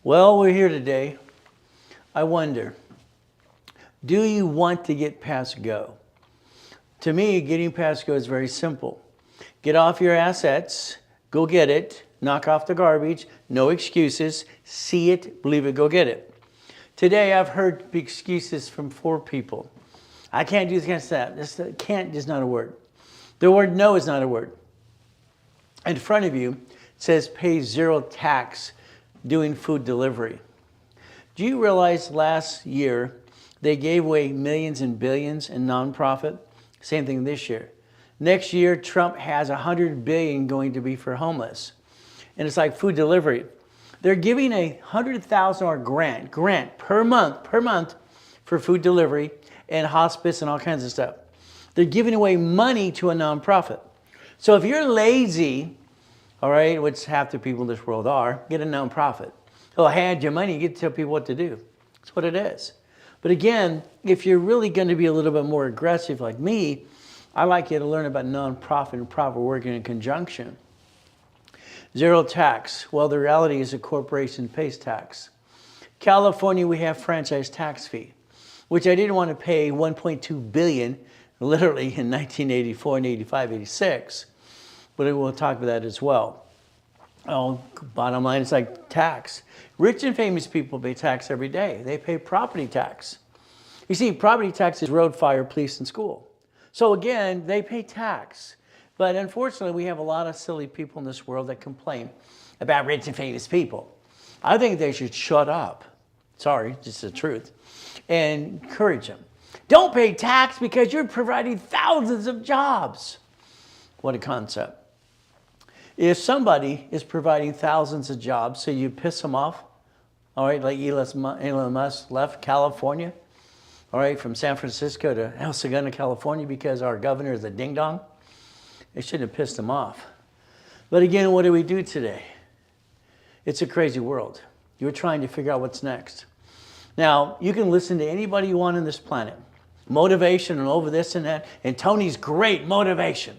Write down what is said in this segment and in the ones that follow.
Well, we're here today. I wonder, do you want to get past go? To me, getting past go is very simple. Get off your assets, go get it, knock off the garbage, no excuses, see it, believe it, go get it. Today, I've heard excuses from 4 people. I can't do this, can't that. This can't is not a word. The word no is not a word. In front of you, it says pay 0 tax doing food delivery. Do you realize last year they gave away millions and billions in nonprofit? Same thing this year. Next year, Trump has $100 billion going to be for homeless. And it's like food delivery. They're giving a $100,000 grant per month for food delivery and hospice and all kinds of stuff. They're giving away money to a nonprofit. So if you're lazy, all right, which half the people in this world are, get a nonprofit. They'll hand you money, you get to tell people what to do. That's what it is. But again, if you're really going to be a little bit more aggressive like me, I like you to learn about nonprofit and profit working in conjunction. 0 tax. Well, the reality is a corporation pays tax. California, we have franchise tax fee, which I didn't want to pay $1.2 billion literally in 1984 and 85, 86. But we'll talk about that as well. Oh, bottom line, it's like tax. Rich and famous people pay tax every day. They pay property tax. You see, property tax is road, fire, police, and school. So again, they pay tax. But unfortunately, we have a lot of silly people in this world that complain about rich and famous people. I think they should shut up. Sorry, just the truth. And encourage them. Don't pay tax because you're providing thousands of jobs. What a concept. If somebody is providing thousands of jobs, so you piss them off, all right, like Elon Musk left California, all right, from San Francisco to El Segundo, California, because our governor is a ding-dong, it shouldn't have pissed him off. But again, what do we do today? It's a crazy world. You're trying to figure out what's next. Now, you can listen to anybody you want on this planet. Motivation and over this and that, and Tony's great motivation.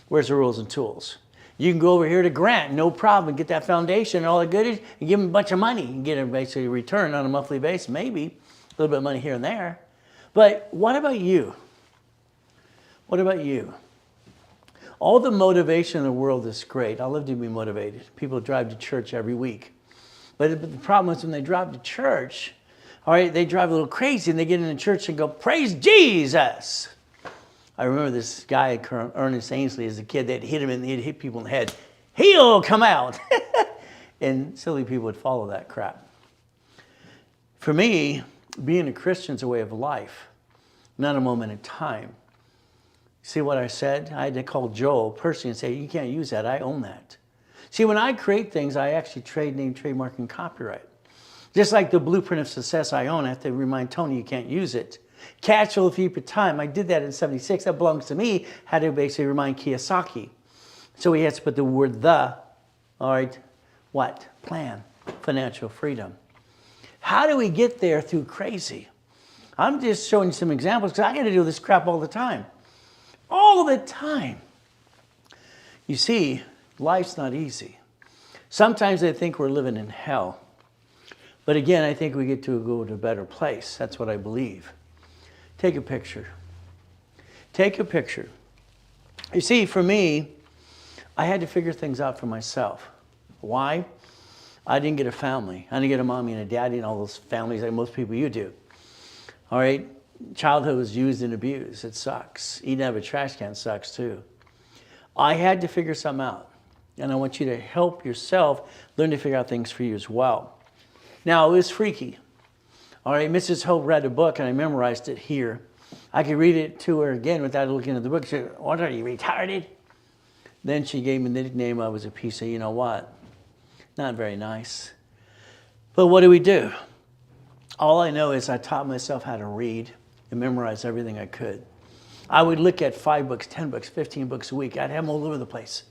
Where's the rules and tools? You can go over here to Grant, no problem, get that foundation and all the goodies, and give them a bunch of money and get them basically a return on a monthly basis, maybe a little bit of money here and there. But what about you? What about you? All the motivation in the world is great. I love to be motivated. People drive to church every week. But the problem is when they drive to church, all right, they drive a little crazy and they get into church and go, praise Jesus. I remember this guy, Ernest Ainsley, as a kid, they'd hit people in the head. He'll come out. And silly people would follow that crap. For me, being a Christian is a way of life, not a moment in time. See what I said? I had to call Joel personally and say, you can't use that. I own that. See, when I create things, I actually trade name, trademark, and copyright. Just like the blueprint of success I own, I have to remind Tony you can't use it. Catch will keep your time. I did that in 76. That belongs to me. Had to basically remind Kiyosaki. So he has to put the word the, all right, what? Plan, financial freedom. How do we get there through crazy? I'm just showing you some examples because I got to do this crap all the time. All the time. You see, life's not easy. Sometimes I think we're living in hell. But again, I think we get to go to a better place. That's what I believe. Take a picture. Take a picture. You see, for me, I had to figure things out for myself. Why? I didn't get a family. I didn't get a mommy and a daddy and all those families like most people you do. All right? Childhood was used and abused. It sucks. Eating out of a trash can sucks too. I had to figure something out. And I want you to help yourself learn to figure out things for you as well. Now, it was freaky. All right, Mrs. Hope read a book, and I memorized it here. I could read it to her again without looking at the book. She said, what, are you retarded? Then she gave me the nickname, I was a piece of, you know what? Not very nice. But what do? All I know is I taught myself how to read and memorize everything I could. I would look at 5 books, 10 books, 15 books a week. I'd have them all over the place.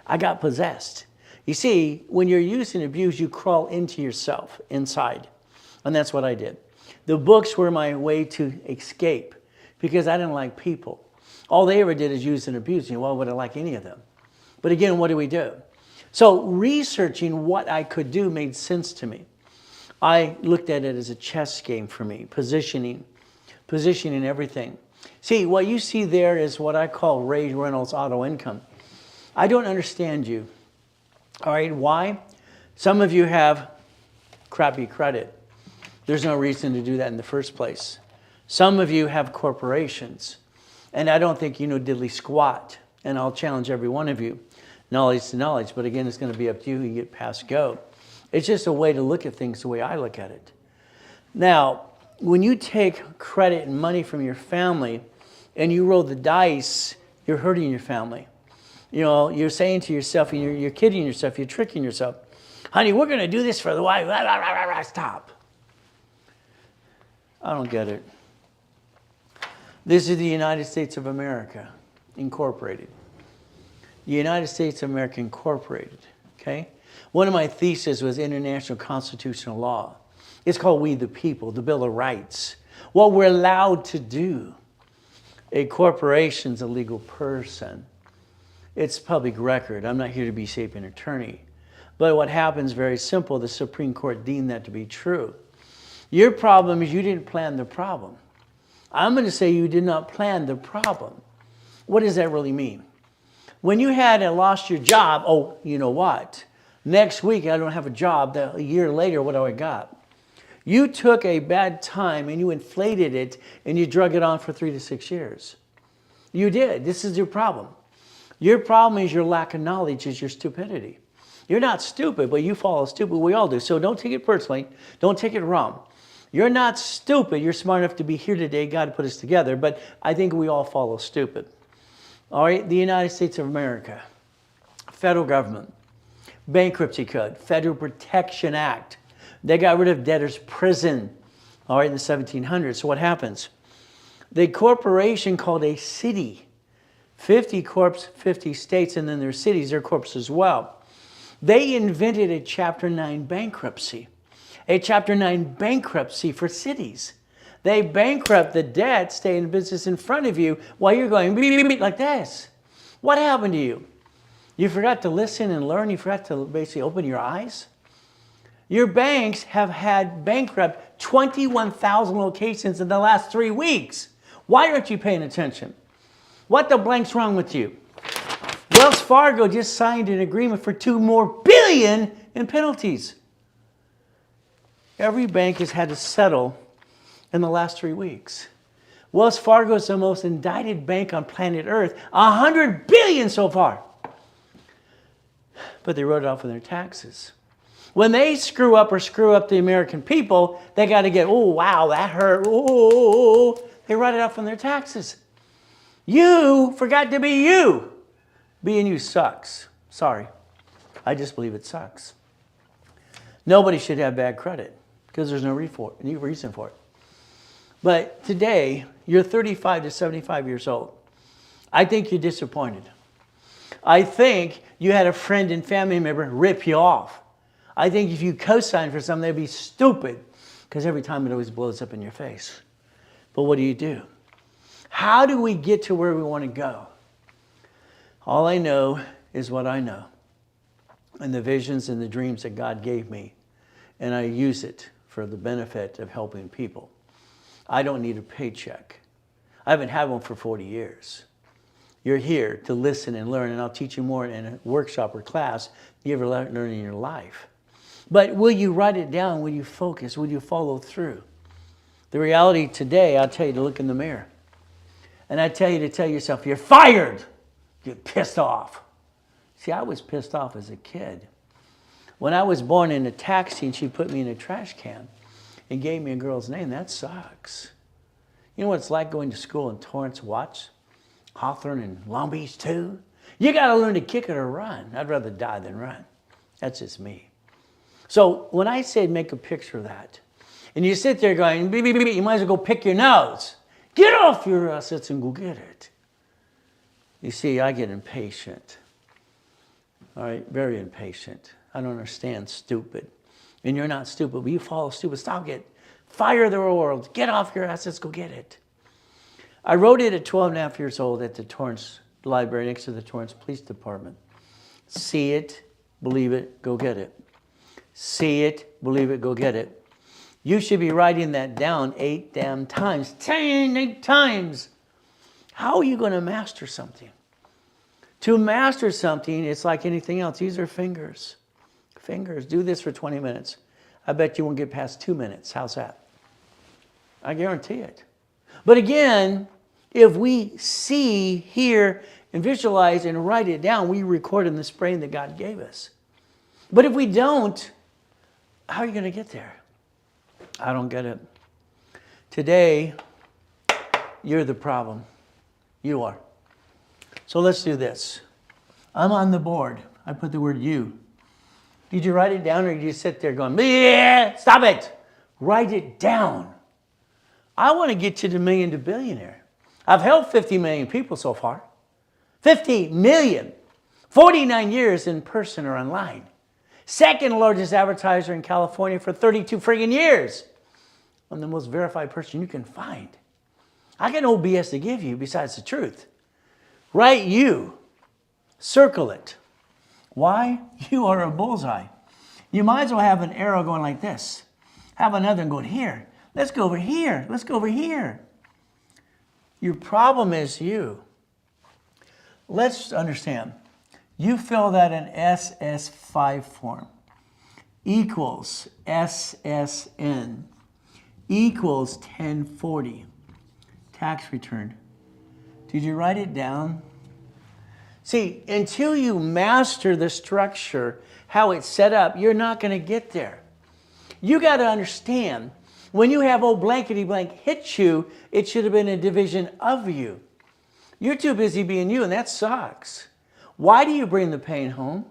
I got possessed. You see, when you're used and abused, you crawl into yourself, inside. And that's what I did. The books were my way to escape because I didn't like people. All they ever did is use and abuse me. Why would I like any of them? But again, what do? So researching what I could do made sense to me. I looked at it as a chess game for me, positioning everything. See, what you see there is what I call Ray Reynolds auto income. I don't understand you. All right, why? Some of you have crappy credit. There's no reason to do that in the first place. Some of you have corporations, and I don't think you know diddly squat, and I'll challenge every one of you. Knowledge to knowledge, but again, it's going to be up to you. You get pass go. It's just a way to look at things the way I look at it. Now, when you take credit and money from your family and you roll the dice, you're hurting your family. You know, you're saying to yourself, and you're kidding yourself, you're tricking yourself. Honey, we're going to do this for the wife. Stop. I don't get it. This is the United States of America, Incorporated. The United States of America Incorporated, okay? One of my theses was international constitutional law. It's called We the People, the Bill of Rights. What we're allowed to do. A corporation's a legal person. It's public record. I'm not here to be shape an attorney. But what happens, very simple, the Supreme Court deemed that to be true. Your problem is you didn't plan the problem. I'm going to say you did not plan the problem. What does that really mean? When you had lost your job, oh, you know what? Next week I don't have a job. A year later, what do I got? You took a bad time and you inflated it and you drug it on for 3 to 6 years. You did. This is your problem. Your problem is your lack of knowledge, is your stupidity. You're not stupid, but you follow stupid. We all do. So don't take it personally. Don't take it wrong. You're not stupid. You're smart enough to be here today. God put us together. But I think we all follow stupid. All right, the United States of America, federal government, bankruptcy code, Federal Protection Act. They got rid of debtor's prison, all right, in the 1700s. So what happens? The corporation called a city, 50 corps, 50 states, and then their cities, their corps as well. They invented a Chapter 9 bankruptcy, a Chapter 9 bankruptcy for cities. They bankrupt the debt, stay in business in front of you while you're going like this. What happened to you? You forgot to listen and learn. You forgot to basically open your eyes. Your banks have had bankrupt 21,000 locations in the last 3 weeks. Why aren't you paying attention? What the blank's wrong with you? Wells Fargo just signed an agreement for $2 billion more in penalties. Every bank has had to settle in the last 3 weeks. Wells Fargo is the most indicted bank on planet Earth. $100 billion so far. But they wrote it off in their taxes. When they screw up the American people, they got to get, oh, wow, that hurt. Oh, they write it off on their taxes. You forgot to be you. Being you sucks. Sorry. I just believe it sucks. Nobody should have bad credit because there's no reason for it. But today, you're 35 to 75 years old. I think you're disappointed. I think you had a friend and family member rip you off. I think if you co-sign for something, they'd be stupid because every time it always blows up in your face. But what do? How do we get to where we want to go? All I know is what I know and the visions and the dreams that God gave me. And I use it for the benefit of helping people. I don't need a paycheck. I haven't had one for 40 years. You're here to listen and learn, and I'll teach you more in a workshop or class you ever learn in your life. But will you write it down? Will you focus? Will you follow through? The reality today, I'll tell you to look in the mirror. And I tell you to tell yourself, you're fired. You're pissed off. See, I was pissed off as a kid. When I was born in a taxi and she put me in a trash can and gave me a girl's name, that sucks. You know what it's like going to school in Torrance, Watts, Hawthorne, and Long Beach too? You got to learn to kick it or run. I'd rather die than run. That's just me. So when I say make a picture of that, and you sit there going, beep, beep, beep, you might as well go pick your nose. Get off your assets and go get it. You see, I get impatient. All right, very impatient. I don't understand stupid. And you're not stupid, but you follow stupid. Stop it. Fire the world. Get off your assets, go get it. I wrote it at 12 and a half years old at the Torrance Library next to the Torrance Police Department. See it, believe it, go get it. See it, believe it, go get it. You should be writing that down 8 damn times. 8 times. How are you going to master something? To master something, it's like anything else. These are fingers. Fingers. Do this for 20 minutes. I bet you won't get past 2 minutes. How's that? I guarantee it. But again, if we see, hear, and visualize and write it down, we record in this brain that God gave us. But if we don't, how are you going to get there? I don't get it. Today, you're the problem. You are. So let's do this. I'm on the board. I put the word you. Did you write it down or did you sit there going, yeah, stop it? Write it down. I want to get you to million to billionaire. I've helped 50 million people so far. 50 million. 49 years in person or online. Second largest advertiser in California for 32 friggin' years. I'm the most verified person you can find. I got no BS to give you besides the truth. Write you. Circle it. Why? You are a bullseye. You might as well have an arrow going like this. Have another one going here. Let's go over here. Let's go over here. Your problem is you. Let's understand. You fill that in SS5 form. Equals SSN. Equals 1040. Tax return. Did you write it down? See, until you master the structure, how it's set up, you're not going to get there. You got to understand, when you have old blankety blank hit you, it should have been a division of you. You're too busy being you, and that sucks. Why do you bring the pain home?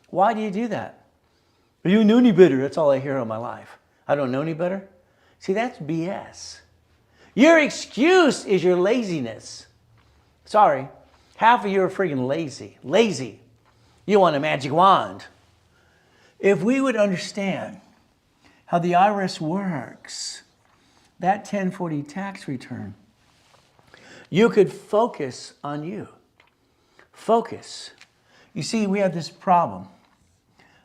Why do you do that? You know any better. That's all I hear all my life. I don't know any better. See, that's BS. Your excuse is your laziness. Sorry. Half of you are freaking lazy. Lazy. You want a magic wand. If we would understand how the IRS works, that 1040 tax return, you could focus on you. Focus. You see, we have this problem.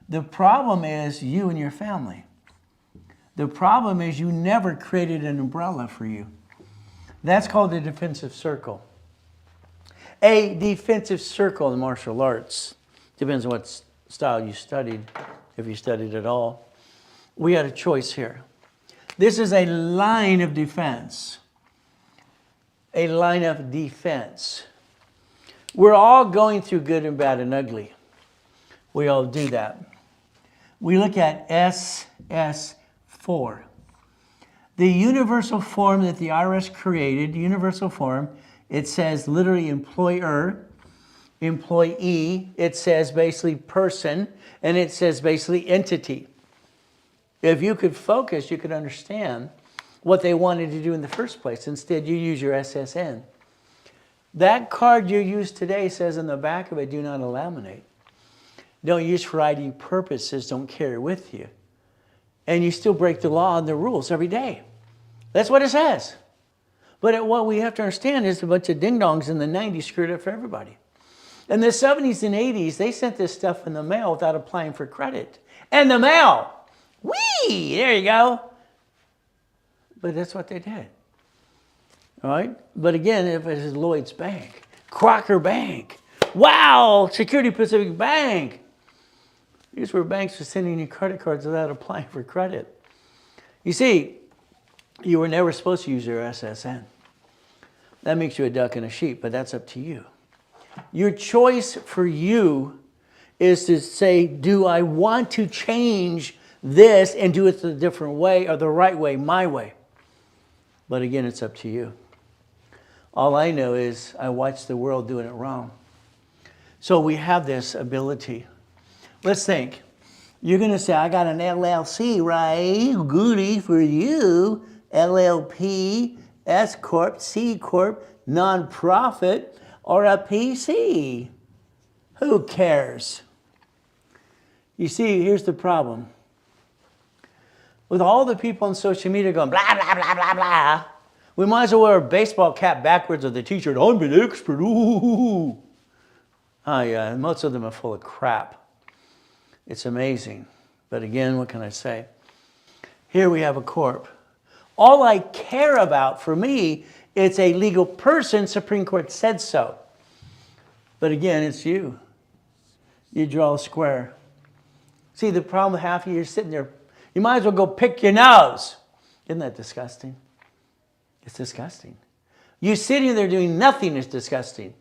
The problem is you and your family. The problem is you never created an umbrella for you. That's called a defensive circle. A defensive circle in martial arts. Depends on what style you studied, if you studied at all. We had a choice here. This is a line of defense. A line of defense. We're all going through good and bad and ugly. We all do that. We look at SS4. The universal form that the IRS created, universal form, it says literally employer, employee, it says basically person, and it says basically entity. If you could focus, you could understand what they wanted to do in the first place. Instead, you use your SSN. That card you use today says on the back of it, do not laminate. Don't use for ID purposes, don't carry with you. And you still break the law and the rules every day. That's what it says. But what we have to understand is a bunch of ding-dongs in the 90s screwed up for everybody. In the 70s and 80s, they sent this stuff in the mail without applying for credit. And the mail! Whee! There you go. But that's what they did. All right? But again, if it is Lloyd's Bank, Crocker Bank, wow, Security Pacific Bank. These were banks for sending you credit cards without applying for credit. You see, you were never supposed to use your SSN. That makes you a duck and a sheep, but that's up to you. Your choice for you is to say, do I want to change this and do it the different way or the right way, my way? But again, it's up to you. All I know is I watch the world doing it wrong. So we have this ability. Let's think. You're going to say, I got an LLC, right? Goody for you. LLP, S Corp, C Corp, nonprofit, or a PC. Who cares? You see, here's the problem. With all the people on social media going blah, blah, blah, blah, blah, we might as well wear a baseball cap backwards with the t-shirt, I'm an expert, ooh. Oh yeah, most of them are full of crap. It's amazing. But again, what can I say? Here we have a corp. All I care about, for me, it's a legal person. Supreme Court said so. But again, it's you. You draw a square. See, the problem, half of you are sitting there, you might as well go pick your nose. Isn't that disgusting? It's disgusting. You sitting there doing nothing is disgusting.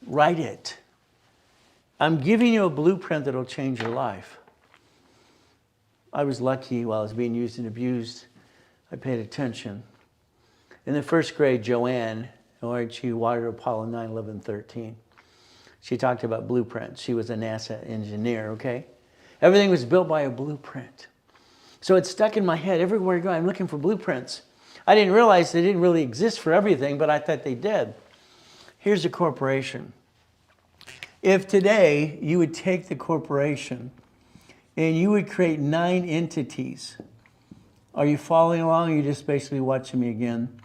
Write it. I'm giving you a blueprint that will change your life. I was lucky while I was being used and abused. I paid attention. In the first grade, Joanne, she watered Apollo 9, 11, 13. She talked about blueprints. She was a NASA engineer, okay? Everything was built by a blueprint. So it's stuck in my head. Everywhere I go, I'm looking for blueprints. I didn't realize they didn't really exist for everything, but I thought they did. Here's a corporation. If today you would take the corporation and you would create 9 entities, are you following along or are you just basically watching me again?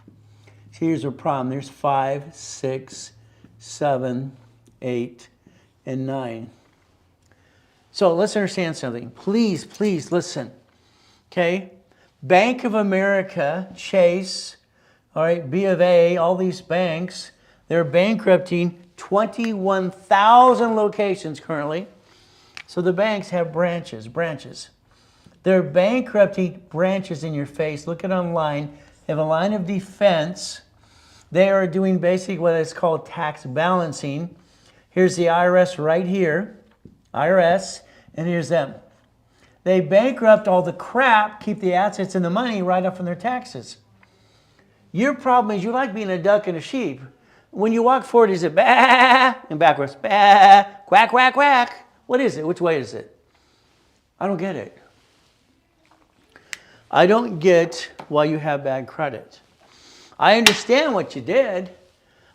Here's a problem. There's 5, 6, 7, 8, and 9. So let's understand something. Please, please listen. Okay? Bank of America, Chase, all right, B of A, all these banks, they're bankrupting 21,000 locations currently. So the banks have branches. They're bankrupting branches in your face. Look at online. They have a line of defense. They are doing basically what is called tax balancing. Here's the IRS right here. IRS, and here's them. They bankrupt all the crap, keep the assets and the money right up from their taxes. Your problem is you like being a duck and a sheep. When you walk forward, is it bah and backwards? Bah, quack, quack, quack. What is it? Which way is it? I don't get it. I don't get why you have bad credit. I understand what you did.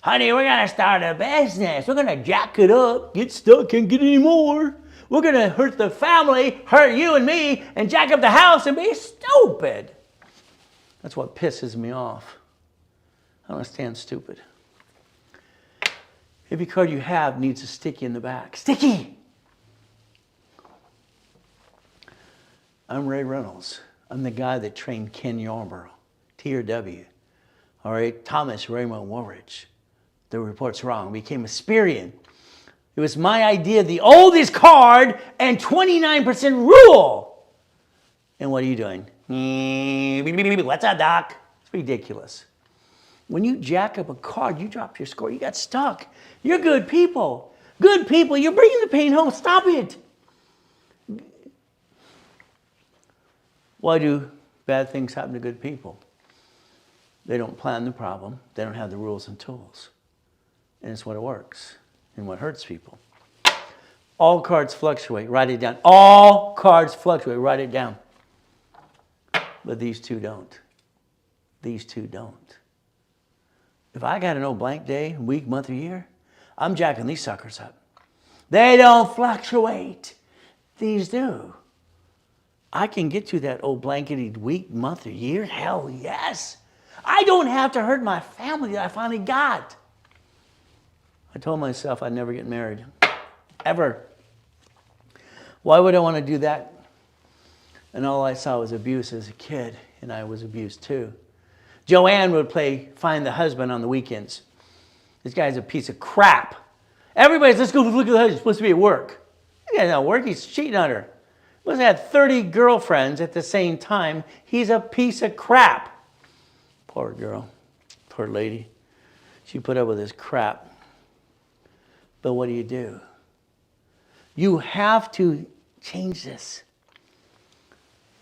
Honey, we're going to start a business. We're going to jack it up, get stuck, can't get any more. We're going to hurt the family, hurt you and me, and jack up the house and be stupid. That's what pisses me off. I don't understand stupid. Every card you have needs a sticky in the back. Sticky! I'm Ray Reynolds. I'm the guy that trained Ken Yarborough, TRW. All right, Thomas Raymond Warridge. The report's wrong. Became a Sperian. It was my idea, the oldest card and 29% rule. And what are you doing? What's up, Doc? It's ridiculous. When you jack up a card, you drop your score. You got stuck. You're good people. Good people. You're bringing the pain home. Stop it. Why do bad things happen to good people? They don't plan the problem. They don't have the rules and tools. And it's what works and what hurts people. All cards fluctuate. Write it down. All cards fluctuate. Write it down. But these two don't. These two don't. If I got an old blank day, week, month, or year, I'm jacking these suckers up. They don't fluctuate. These do. I can get to that old blankety week, month, or year. Hell yes. I don't have to hurt my family that I finally got. I told myself I'd never get married. Ever. Why would I want to do that? And all I saw was abuse as a kid, and I was abused too. Joanne would play Find the Husband on the weekends. This guy's a piece of crap. Everybody's, let's go look at the husband. He's supposed to be at work. He got no work. He's cheating on her. He must have had 30 girlfriends at the same time. He's a piece of crap. Poor girl. Poor lady. She put up with this crap. But what do? You have to change this.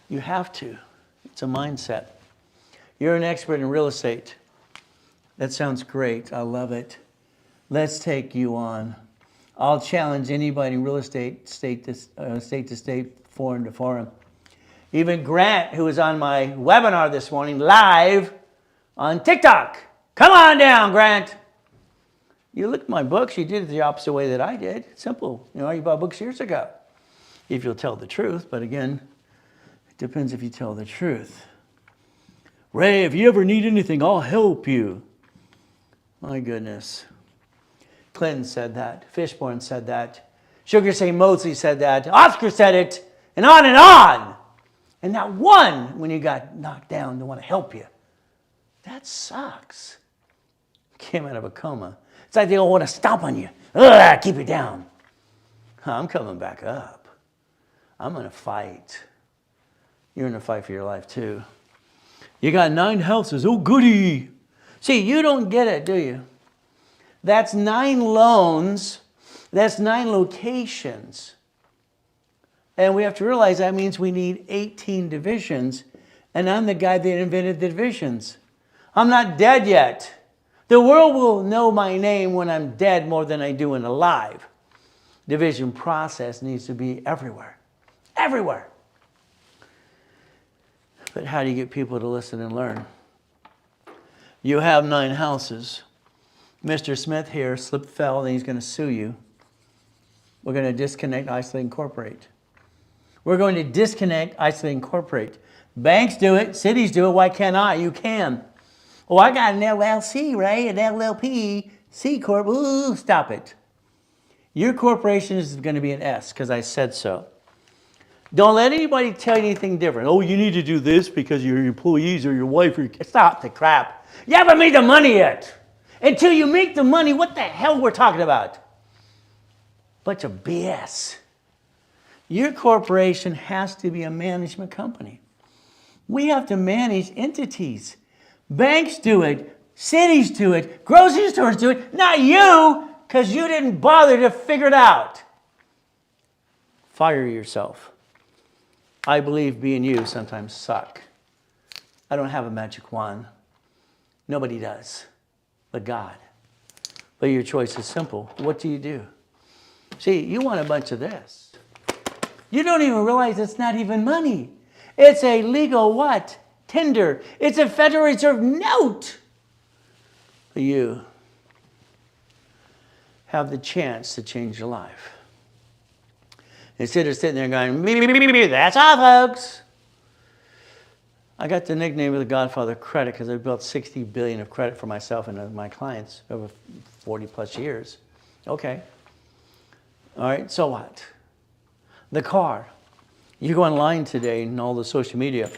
You have to. It's a mindset. You're an expert in real estate. That sounds great. I love it. Let's take you on. I'll challenge anybody in real estate, state to state, foreign to foreign. Even Grant, who was on my webinar this morning, live on TikTok. Come on down, Grant. You look at my books, you did it the opposite way that I did. Simple. You know, you bought books years ago. If you'll tell the truth, but again, it depends if you tell the truth. Ray, if you ever need anything, I'll help you. My goodness. Clinton said that. Fishburne said that. Sugar Ray Mosley said that. Oscar said it. And on and on. And not one, when you got knocked down, to want to help you. That sucks. Came out of a coma. It's like they don't want to stomp on you. Ugh, keep you down. I'm coming back up. I'm going to fight. You're going to fight for your life too. You got 9 houses. Oh, goody. See, you don't get it, do you? That's 9 loans. That's 9 locations. And we have to realize that means we need 18 divisions. And I'm the guy that invented the divisions. I'm not dead yet. The world will know my name when I'm dead more than I do when alive. Division process needs to be everywhere. Everywhere. But how do you get people to listen and learn? You have 9 houses. Mr. Smith here slipped, fell, and he's going to sue you. We're going to disconnect, isolate, incorporate. We're going to disconnect, isolate, incorporate. Banks do it. Cities do it. Why can't I? You can. Oh, I got an LLC, right? An LLP, C Corp. Ooh, stop it. Your corporation is going to be an S because I said so. Don't let anybody tell you anything different. Oh, you need to do this because your employees or your wife or your... Stop the crap. You haven't made the money yet. Until you make the money, what the hell we're talking about? Bunch of BS. Your corporation has to be a management company. We have to manage entities. Banks do it. Cities do it. Grocery stores do it. Not you, because you didn't bother to figure it out. Fire yourself. I believe being you sometimes suck. I don't have a magic wand. Nobody does, but God. But your choice is simple. What do you do? See, you want a bunch of this. You don't even realize it's not even money. It's a legal what? Tender. It's a Federal Reserve note. But you have the chance to change your life. Instead of sitting there going, that's all, folks. I got the nickname of the Godfather of Credit because I built $60 billion of credit for myself and my clients over 40 plus years. Okay. All right, so what? The car. You go online today and all the social media,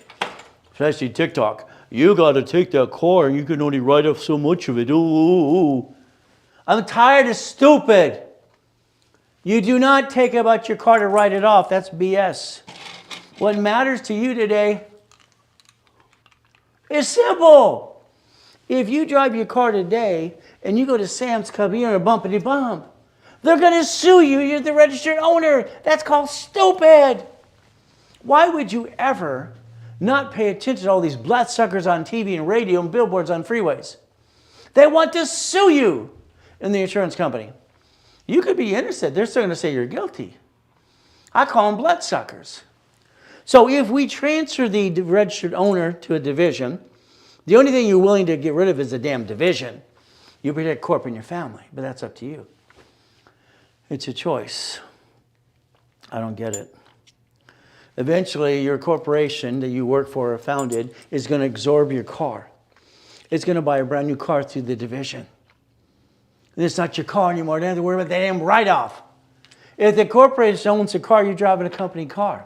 especially TikTok. You got to take that car and you can only write off so much of it. Ooh. I'm tired of stupid. You do not take about your car to write it off. That's BS. What matters to you today is simple. If you drive your car today and you go to Sam's Club, you're in a bumpity bump. They're going to sue you. You're the registered owner. That's called stupid. Why would you ever not pay attention to all these bloodsuckers on TV and radio and billboards on freeways? They want to sue you in the insurance company. You could be innocent. They're still going to say you're guilty. I call them bloodsuckers. So if we transfer the registered owner to a division, the only thing you're willing to get rid of is the damn division. You protect corp and your family, but that's up to you. It's a choice. I don't get it. Eventually, your corporation that you work for or founded is going to absorb your car. It's going to buy a brand new car through the division. And it's not your car anymore. They don't have to worry about that damn write-off. If the corporation owns a car, you're driving a company car.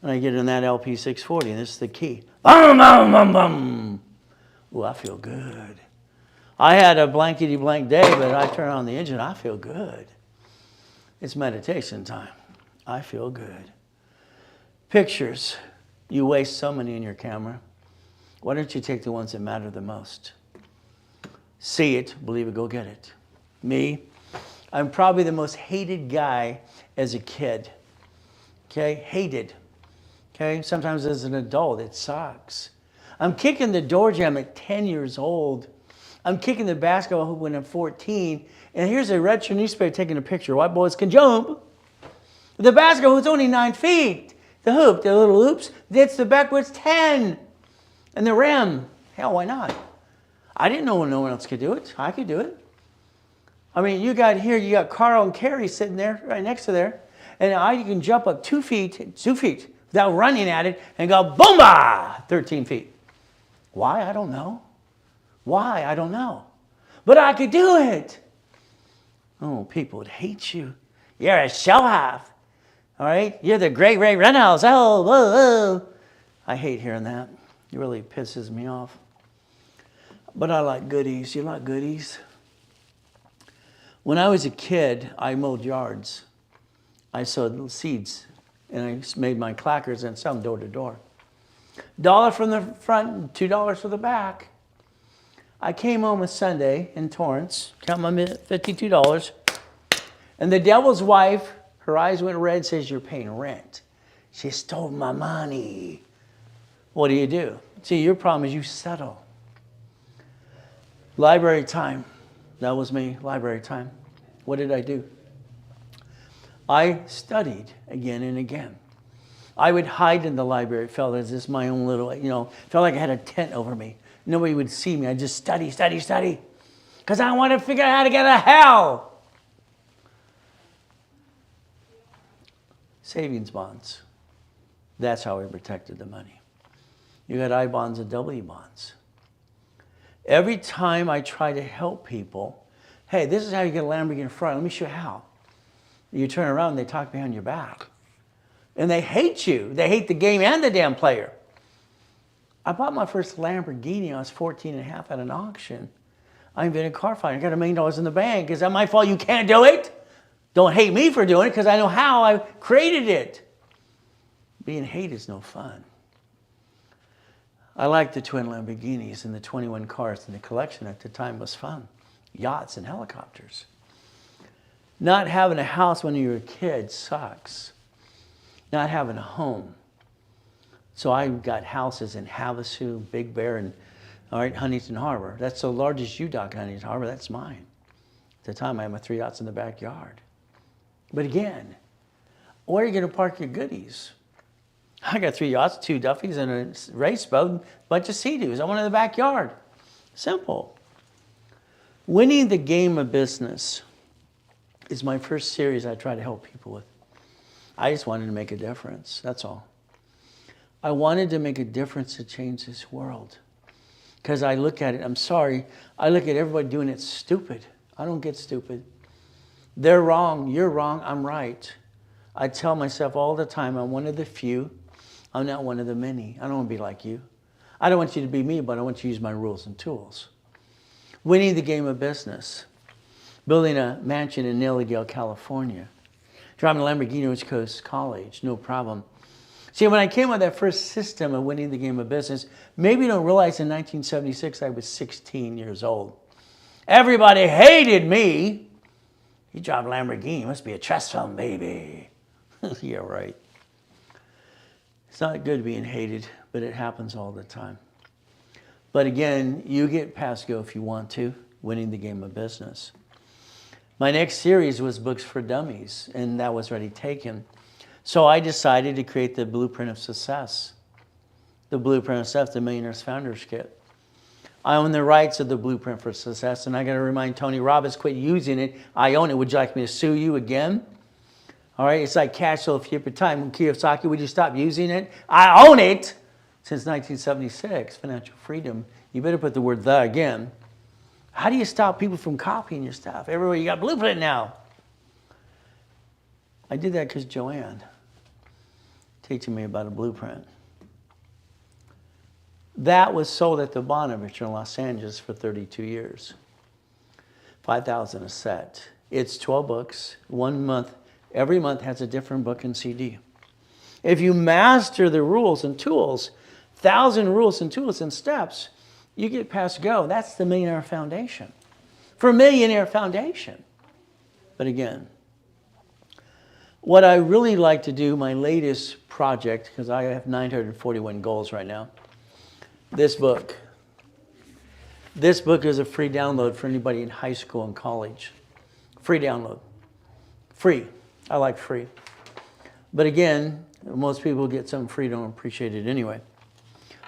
And I get in that LP 640, and this is the key. Bum, bum, bum, bum. Ooh, I feel good. I had a blankety-blank day, but I turn on the engine, I feel good. It's meditation time. I feel good. Pictures. You waste so many in your camera. Why don't you take the ones that matter the most? See it, believe it, go get it. Me, I'm probably the most hated guy as a kid. Okay, hated. Okay, sometimes as an adult, it sucks. I'm kicking the door jam at 10 years old. I'm kicking the basketball hoop when I'm 14. And here's a registered newspaper taking a picture. White boys can jump. The basketball hoop's only 9 feet. The hoop, the little hoops, that's the backwards 10. And the rim, hell, why not? I didn't know no one else could do it. I could do it. I mean, you got Carl and Carrie sitting there, right next to there. And I can jump up 2 feet, without running at it, and go, boom-bah, 13 feet. Why? I don't know. Why? I don't know. But I could do it. Oh, people would hate you. You're a show-off. All right? You're the great Ray Reynolds. Oh, whoa, whoa. I hate hearing that. It really pisses me off. But I like goodies. You like goodies? When I was a kid, I mowed yards. I sowed seeds, and I made my clackers and sell them door to door. $1 from the front, $2 for the back. I came home a Sunday in Torrance, count my $52, and the devil's wife, her eyes went red, says, "You're paying rent." She stole my money. What do? See, your problem is you settle. Library time. That was me, library time. What did I do? I studied again and again. I would hide in the library. It felt as this my own little, felt like I had a tent over me. Nobody would see me. I'd just study. Because I want to figure out how to get out of hell. Savings bonds. That's how we protected the money. You got I bonds and W bonds. Every time I try to help people, hey, this is how you get a Lamborghini in front. Let me show you how. You turn around and they talk behind your back. And they hate you. They hate the game and the damn player. I bought my first Lamborghini. I was 14 and a half at an auction. I invented car fighting. I got $1 million in the bank. Is that my fault? You can't do it? Don't hate me for doing it because I know how I created it. Being hated is no fun. I liked the twin Lamborghinis and the 21 cars in the collection at the time was fun. Yachts and helicopters. Not having a house when you're a kid sucks. Not having a home. So I got houses in Havasu, Big Bear, and Huntington Harbor. That's the largest U-Dock in Huntington Harbor. That's mine. At the time, I had my 3 yachts in the backyard. But again, where are you going to park your goodies? I got 3 yachts, 2 Duffies, and a race boat, a bunch of Sea-Doos. I want in the backyard. Simple. Winning the game of business is my first series I try to help people with. I just wanted to make a difference. That's all. I wanted to make a difference to change this world. Because I look at it, I'm sorry, I look at everybody doing it stupid. I don't get stupid. They're wrong, you're wrong, I'm right. I tell myself all the time, I'm one of the few. I'm not one of the many. I don't want to be like you. I don't want you to be me, but I want you to use my rules and tools. Winning the game of business. Building a mansion in Nelligale, California. Driving a Lamborghini West Coast College, no problem. See, when I came up with that first system of winning the game of business, maybe you don't realize in 1976 I was 16 years old. Everybody hated me. You drive a Lamborghini, you must be a trust fund baby. Yeah, right. It's not good being hated, but it happens all the time. But again, you get past go if you want to, winning the game of business. My next series was Books for Dummies, and that was already taken. So I decided to create the Blueprint of Success. The Blueprint of Success, the Millionaire's Founders Kit. I own the rights of the Blueprint for Success, and I got to remind Tony Robbins, quit using it. I own it. Would you like me to sue you again? All right, it's like cash flow for time. Kiyosaki, would you stop using it? I own it since 1976, financial freedom. You better put the word "the" again. How do you stop people from copying your stuff? Everywhere you got Blueprint now. I did that because Joanne teaching me about a blueprint. That was sold at the Bonnevich in Los Angeles for 32 years. $5,000 a set. It's 12 books, 1 month. Every month has a different book and CD. If you master the rules and tools, 1,000 rules and tools and steps, you get past go. That's the Millionaire Foundation. For Millionaire Foundation. But again, what I really like to do, my latest project, because I have 941 goals right now, this book. This book is a free download for anybody in high school and college. Free download. Free. I like free. But again, most people get something free, don't appreciate it anyway.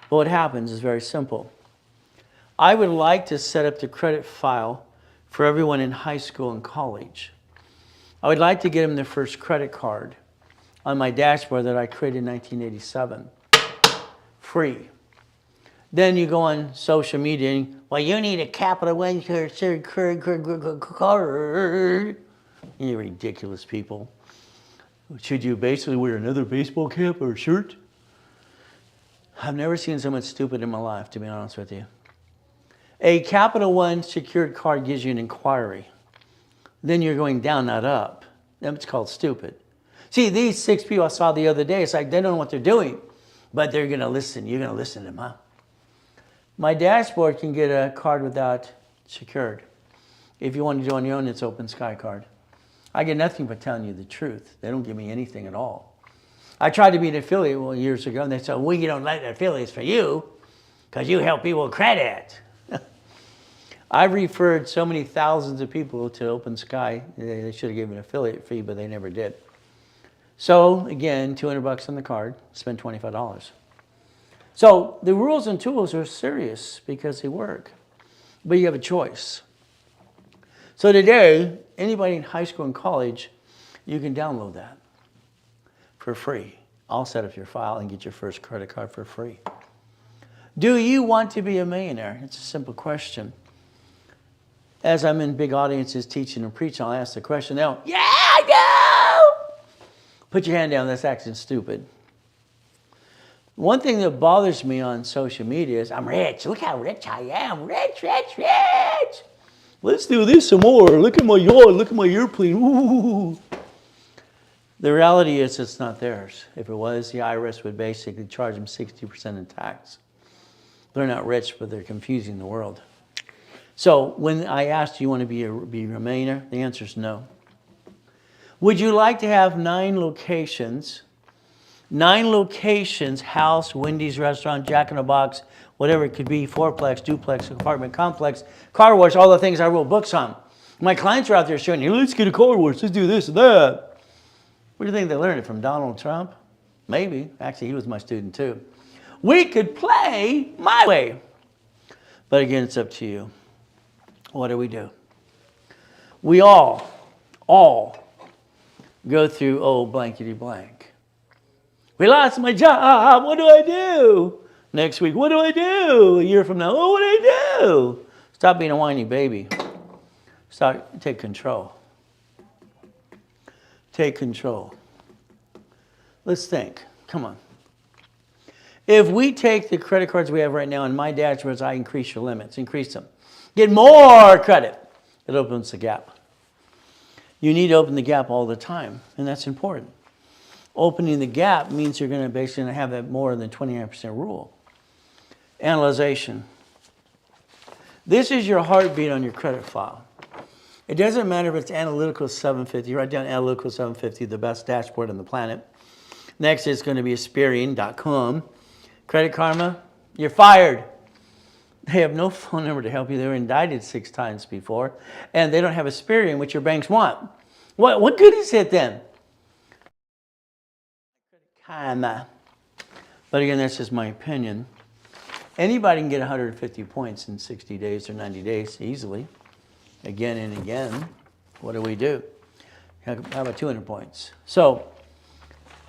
But what happens is very simple. I would like to set up the credit file for everyone in high school and college. I would like to get them their first credit card on my dashboard that I created in 1987. Free. Then you go on social media and, well, you need a Capital One card. You ridiculous people. Should you basically wear another baseball cap or shirt? I've never seen so much stupid in my life, to be honest with you. A Capital One secured card gives you an inquiry. Then you're going down, not up. That's called stupid. See, these 6 people I saw the other day, it's like they don't know what they're doing, but they're going to listen. You're going to listen to them, huh? My dashboard can get a card without secured. If you want to do it on your own, it's Open Sky card. I get nothing but telling you the truth. They don't give me anything at all. I tried to be an affiliate years ago, and they said, we don't let affiliates for you because you help people with credit. I've referred so many thousands of people to Open Sky. They should have given an affiliate fee, but they never did. So again, $200 on the card, spend $25. So the rules and tools are serious because they work, but you have a choice. So today, anybody in high school and college, you can download that for free. I'll set up your file and get your first credit card for free. Do you want to be a millionaire? It's a simple question. As I'm in big audiences teaching and preaching, I'll ask the question. They'll, yeah, I do! Put your hand down, that's acting stupid. One thing that bothers me on social media is, I'm rich. Look how rich I am. Rich, rich, rich. Let's do this some more. Look at my yard. Look at my airplane. Ooh. The reality is it's not theirs. If it was, the IRS would basically charge them 60% in tax. They're not rich, but they're confusing the world. So when I asked, do you want to be a millionaire? The answer is no. Would you like to have 9 locations? 9 locations, house, Wendy's restaurant, Jack in the Box, whatever it could be, fourplex, duplex, apartment complex, car wash, all the things I wrote books on. My clients are out there showing you, let's get a car wash, let's do this and that. Where do you think they learned it from? Donald Trump? Maybe. Actually, he was my student too. We could play my way. But again, it's up to you. What do? We all go through, oh, blankety blank. We lost my job. What do I do? Next week, what do I do? A year from now, oh, what do I do? Stop being a whiny baby. Take control. Take control. Let's think. Come on. If we take the credit cards we have right now and my dashboards, I increase your limits, increase them. Get more credit. It opens the gap. You need to open the gap all the time, and that's important. Opening the gap means you're going to basically have that more than 29% rule. Analyzation. This is your heartbeat on your credit file. It doesn't matter if it's Analytical 750. You write down Analytical 750, the best dashboard on the planet. Next is going to be Asperian.com. Credit Karma, you're fired. They have no phone number to help you. They were indicted 6 times before. And they don't have Asperian, which your banks want. What good is it then? Karma. But again, that's just my opinion. Anybody can get 150 points in 60 days or 90 days easily. Again and again. What do? How about 200 points? So,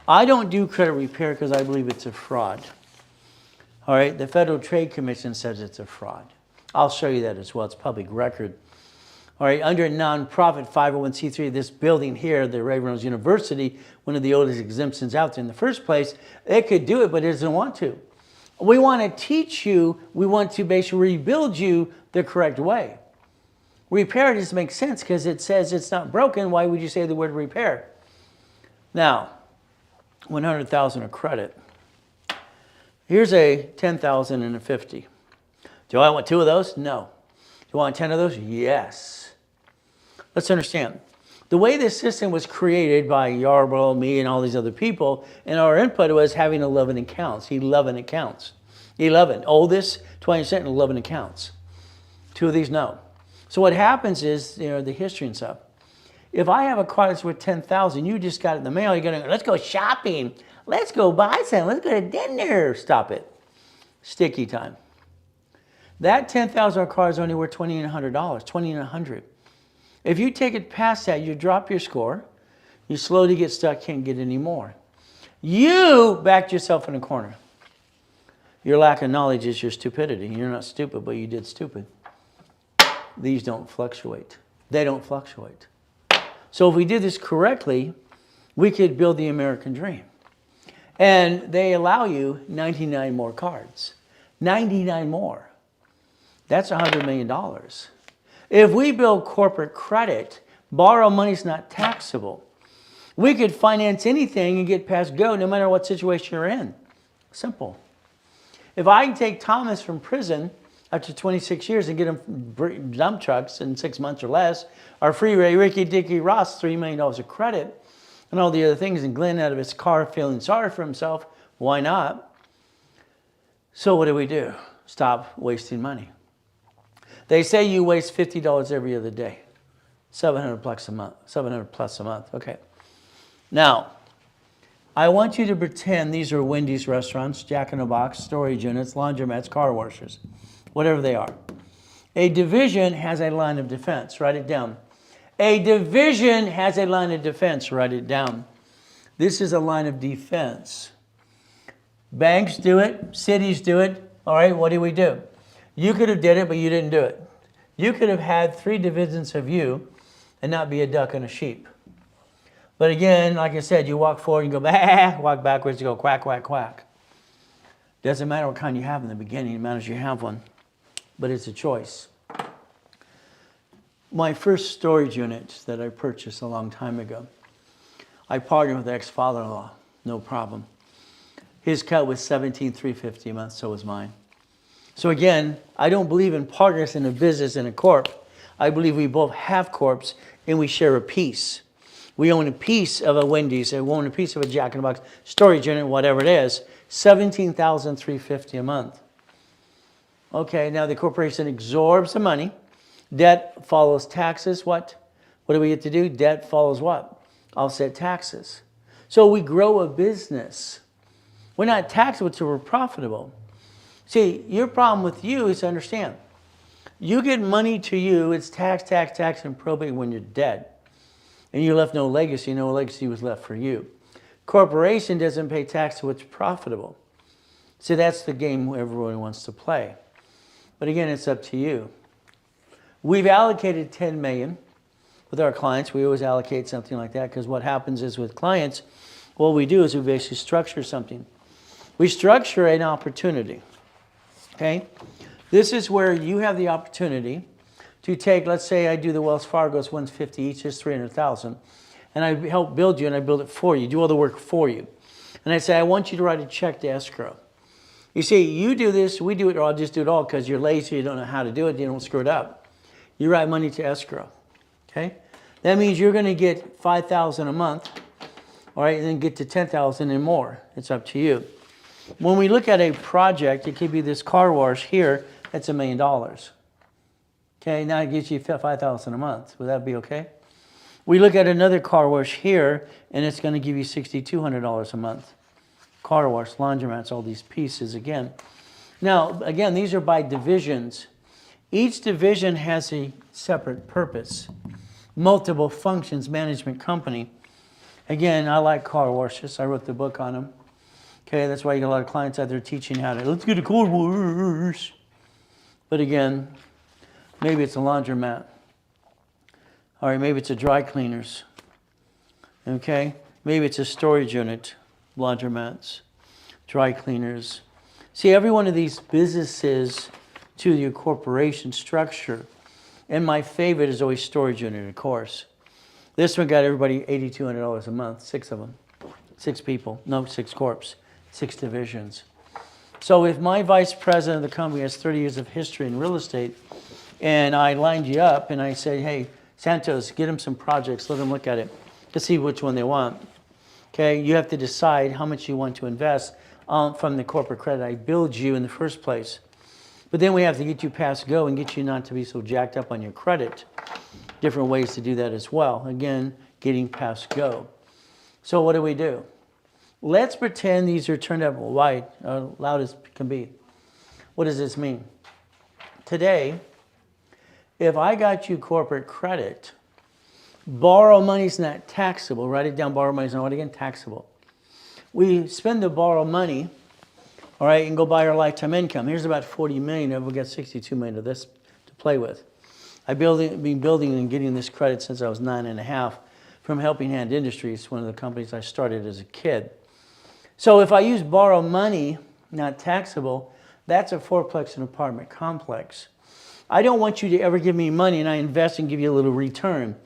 I don't do credit repair because I believe it's a fraud. All right, the Federal Trade Commission says it's a fraud. I'll show you that as well. It's public record. All right, under a nonprofit 501c3, this building here, the Ravenrose University, one of the oldest exemptions out there in the first place, it could do it, but it doesn't want to. We want to teach you, we want to basically rebuild you the correct way. Repair doesn't make sense because it says it's not broken. Why would you say the word repair? Now, 100,000 of credit. Here's a 10,000 and a 50. Do I want 2 of those? No. Do I want 10 of those? Yes. Let's understand. The way this system was created by Yarbrough, me, and all these other people, and our input was having 11 accounts. 11 accounts. 11. Oldest, 20%, and 11 accounts. 2 of these, no. So what happens is, the history and stuff. If I have a card that's worth 10,000, you just got it in the mail, you're going to go, let's go shopping. Let's go buy something. Let's go to dinner. Stop it. Sticky time. That 10,000 card is only worth $2,100, $2,100. If you take it past that, you drop your score. You slowly get stuck, can't get any more. You backed yourself in a corner. Your lack of knowledge is your stupidity. You're not stupid, but you did stupid. These don't fluctuate. They don't fluctuate. So if we did this correctly, we could build the American dream. And they allow you 99 more cards. 99 more. That's $100 million. If we build corporate credit, borrow money's not taxable. We could finance anything and get past go no matter what situation you're in. Simple. If I can take Thomas from prison after 26 years and get him dump trucks in 6 months or less, or free Ricky Dicky Ross $3 million of credit, and all the other things, and Glenn out of his car feeling sorry for himself, why not? So what do? Stop wasting money. They say you waste $50 every other day. $700 plus a month. $700 plus a month. Okay. Now, I want you to pretend these are Wendy's restaurants, Jack in the Box, storage units, laundromats, car washers, whatever they are. A division has a line of defense. Write it down. A division has a line of defense. Write it down. This is a line of defense. Banks do it. Cities do it. All right, what do? You could have did it, but you didn't do it. You could have had 3 divisions of you and not be a duck and a sheep. But again, like I said, you walk forward and go bah, walk backwards, you go quack, quack, quack. Doesn't matter what kind you have in the beginning, it matters you have one. But it's a choice. My first storage unit that I purchased a long time ago, I partnered with ex-father-in-law, no problem. His cut was $17,350 a month, so was mine. So again, I don't believe in partners in a business in a corp. I believe we both have corps and we share a piece. We own a piece of a Wendy's, we own a piece of a Jack in the Box, storage unit, whatever it is, $17,350 a month. Okay, now the corporation absorbs the money. Debt follows taxes. What do we get to do? Debt follows what? Offset taxes. So we grow a business. We're not taxable until we're profitable. See, your problem with you is to understand. You get money to you, it's tax, and probate when you're dead. And you left no legacy was left for you. Corporation doesn't pay tax till it's profitable. See, that's the game everyone wants to play. But again, it's up to you. We've allocated $10 million with our clients. We always allocate something like that because what happens is with clients, what we do is we basically structure something. We structure an opportunity. Okay? This is where you have the opportunity to take, let's say I do the Wells Fargo's 150 each, is $300,000, and I help build you and I build it for you, do all the work for you. And I say, I want you to write a check to escrow. You see, you do this, we do it, or I'll just do it all because you're lazy, you don't know how to do it, you don't screw it up. You write money to escrow, okay? That means you're going to get $5,000 a month, all right, and then get to $10,000 and more. It's up to you. When we look at a project, it could be this car wash here, that's $1 million. Okay, now it gives you $5,000 a month. Would that be okay? We look at another car wash here, and it's going to give you $6,200 a month. Car wash, laundromats, all these pieces again. Now, again, these are by divisions. Each division has a separate purpose. Multiple functions, management company. Again, I like car washes. I wrote the book on them. Okay, that's why you get a lot of clients out there teaching how to, let's get a car wash. But again, maybe it's a laundromat. All right, maybe it's a dry cleaners. Okay, maybe it's a storage unit, laundromats, dry cleaners. See, every one of these businesses to your corporation structure. And my favorite is always storage unit, of course. This one got everybody $8,200 a month, 6 of them. 6 people, no, 6 corps, 6 divisions. So if my vice president of the company has 30 years of history in real estate, and I lined you up and I say, hey, Santos, get them some projects, let them look at it to see which one they want. Okay, you have to decide how much you want to invest from the corporate credit I build you in the first place. But then we have to get you past go and get you not to be so jacked up on your credit. Different ways to do that as well. Again, getting past go. So what do? Let's pretend these are turned up wide, loud as can be. What does this mean? Today, if I got you corporate credit, borrow money is not taxable. Write it down, borrow money is not what again? Taxable. We spend the borrow money, all right, and go buy our lifetime income. Here's about 40 million of it. We've got 62 million of this to play with. I've been building and getting this credit since I was 9.5 from Helping Hand Industries, one of the companies I started as a kid. So if I use borrow money, not taxable, that's a fourplex and apartment complex. I don't want you to ever give me money and I invest and give you a little return.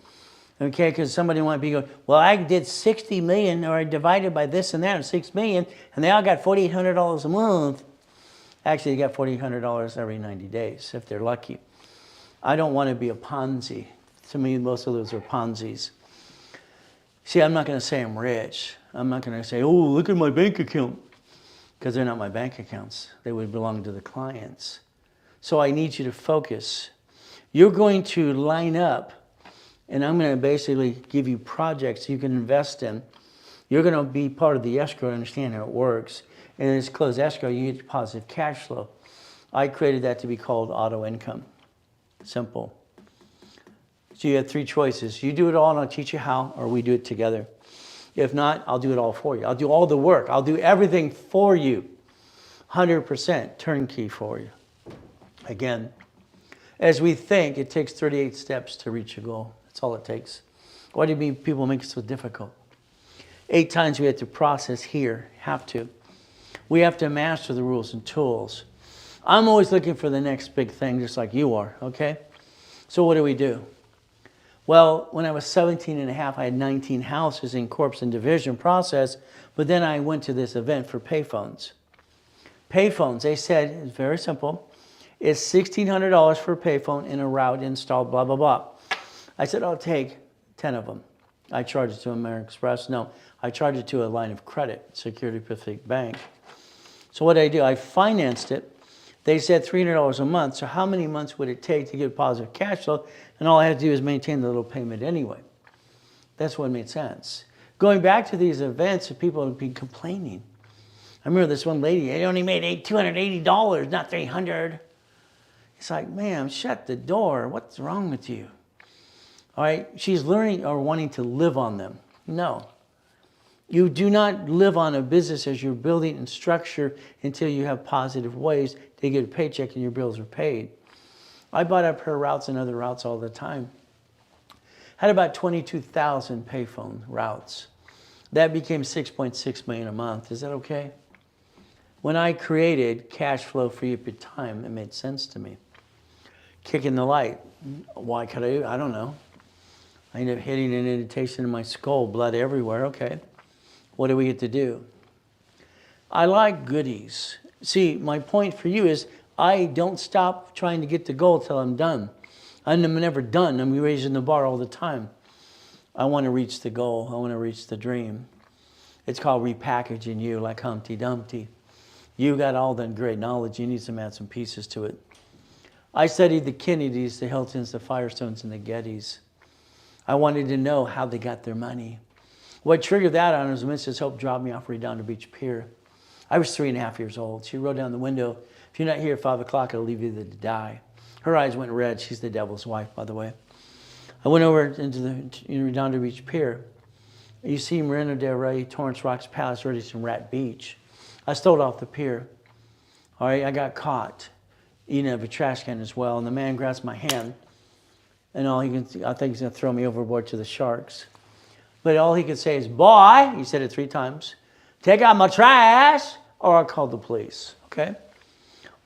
Okay, because somebody might be going, well, I did 60 million or I divided by this and that and 6 million and they all got $4,800 a month. Actually, they got $4,800 every 90 days if they're lucky. I don't want to be a Ponzi. To me, most of those are Ponzi's. See, I'm not going to say I'm rich. I'm not going to say, oh, look at my bank account. Because they're not my bank accounts. They would belong to the clients. So I need you to focus. You're going to line up, and I'm going to basically give you projects you can invest in. You're going to be part of the escrow, understand how it works. And in this closed escrow, you get positive cash flow. I created that to be called auto income. Simple. So you have three choices. You do it all and I'll teach you how, or we do it together. If not, I'll do it all for you. I'll do all the work. I'll do everything for you. 100% turnkey for you. Again, as we think, it takes 38 steps to reach a goal. That's all it takes. Why do you mean people make it so difficult? 8 times we have to process here. Have to. We have to master the rules and tools. I'm always looking for the next big thing, just like you are, okay? So what do? Well, when I was 17 and a half, I had 19 houses in corpse and division process, but then I went to this event for payphones. Payphones, they said, it's very simple. It's $1,600 for a payphone and a route installed, blah, blah, blah. I said, I'll take 10 of them. I charged it to American Express. No, I charged it to a line of credit, Security Pacific Bank. So what did I do? I financed it. They said $300 a month. So how many months would it take to get positive cash flow? And all I had to do is maintain the little payment anyway. That's what made sense. Going back to these events, people would be complaining. I remember this one lady, it only made $280, not $300. It's like, ma'am, shut the door. What's wrong with you? All right, she's learning or wanting to live on them. No. You do not live on a business as you're building and structure until you have positive ways to get a paycheck and your bills are paid. I bought up her routes and other routes all the time. Had about 22,000 payphone routes. That became 6.6 million a month. Is that okay? When I created cash flow free up your time, it made sense to me. Kicking the light. Why could I don't know. I ended up hitting an indentation in my skull, blood everywhere. Okay. What do we get to do? I like goodies. See, my point for you is I don't stop trying to get the goal till I'm done. I'm never done. I'm raising the bar all the time. I want to reach the goal. I want to reach the dream. It's called repackaging you like Humpty Dumpty. You got all that great knowledge. You need to add some pieces to it. I studied the Kennedys, the Hiltons, the Firestones, and the Gettys. I wanted to know how they got their money. What triggered that on was Mrs. Hope dropped me off Redondo Beach Pier. I was 3.5 years old. She wrote down the window, if you're not here at 5 o'clock, I'll leave you to die. Her eyes went red. She's the devil's wife, by the way. I went over into the Redondo Beach Pier. You see Marina Del Rey, Torrance Rocks Palace, Radisson Rat Beach. I stole off the pier. All right, I got caught eating out of a trash can as well, and the man grabs my hand, and I think he's going to throw me overboard to the sharks. But all he could say is, boy, he said it 3 times, take out my trash, or I'll call the police, okay?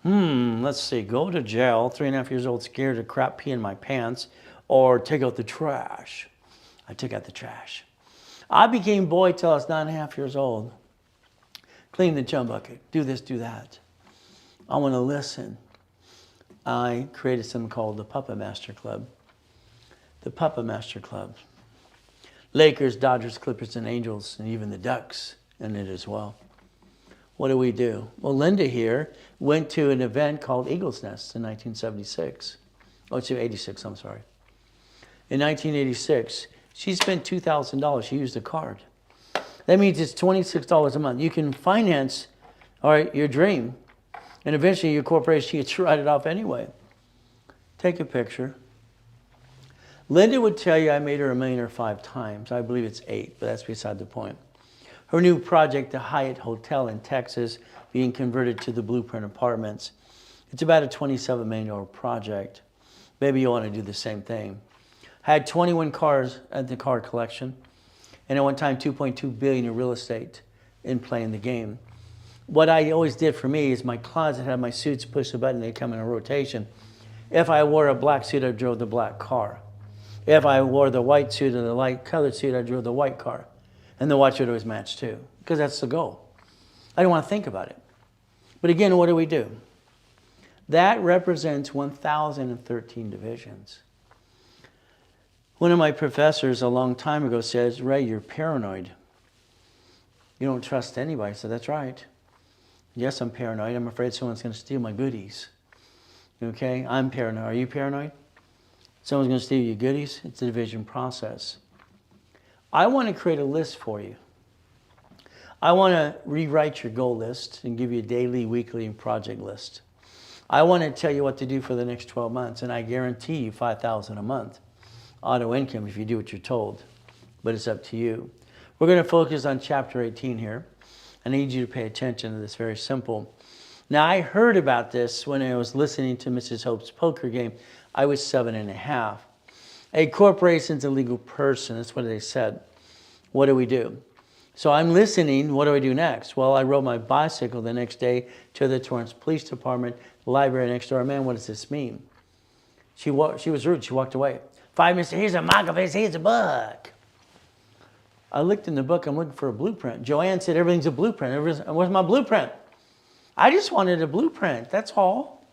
Let's see, go to jail, 3.5 years old, scared of crap pee in my pants, or take out the trash. I took out the trash. I became boy till I was 9.5 years old. Clean the chum bucket, do this, do that. I want to listen. I created something called the Puppet Master Club. The Puppet Master Club. Lakers, Dodgers, Clippers, and Angels, and even the Ducks in it as well. What do? Well, Linda here went to an event called Eagle's Nest in 1976. Oh, it's 86, I'm sorry. In 1986, she spent $2,000. She used a card. That means it's $26 a month. You can finance, all right, your dream. And eventually your corporation gets to write it off anyway. Take a picture. Linda would tell you I made her $1 million or 5 times. I believe it's 8, but that's beside the point. Her new project, the Hyatt Hotel in Texas, being converted to the Blueprint Apartments. It's about a $27 million project. Maybe you want to do the same thing. I had 21 cars at the car collection, and at one time $2.2 billion in real estate. in playing the game. What I always did for me is my closet had my suits, push the button, they come in a rotation. If I wore a black suit, I drove the black car. If I wore the white suit or the light colored suit, I drove the white car. And the watch would always match too, because that's the goal. I don't want to think about it. But again, what do? That represents 1,013 divisions. One of my professors a long time ago says, Ray, you're paranoid. You don't trust anybody. I said, that's right. Yes, I'm paranoid. I'm afraid someone's going to steal my goodies. Okay, I'm paranoid. Are you paranoid? Someone's going to steal your goodies? It's a division process. I want to create a list for you. I want to rewrite your goal list and give you a daily, weekly, and project list. I want to tell you what to do for the next 12 months, and I guarantee you $5,000 a month auto income if you do what you're told, but it's up to you. We're going to focus on chapter 18 here. I need you to pay attention to this, very simple. Now, I heard about this when I was listening to Mrs. Hope's poker game. I was 7.5. A corporation's a legal person. That's what they said. What do we do? So I'm listening. What do I do next? Well, I rode my bicycle the next day to the Torrance Police Department, library next door. Man, what does this mean? She was rude. She walked away. 5 minutes, here's a mock of his, here's a book. I looked in the book. I'm looking for a blueprint. Joanne said, everything's a blueprint. Where's my blueprint? I just wanted a blueprint. That's all.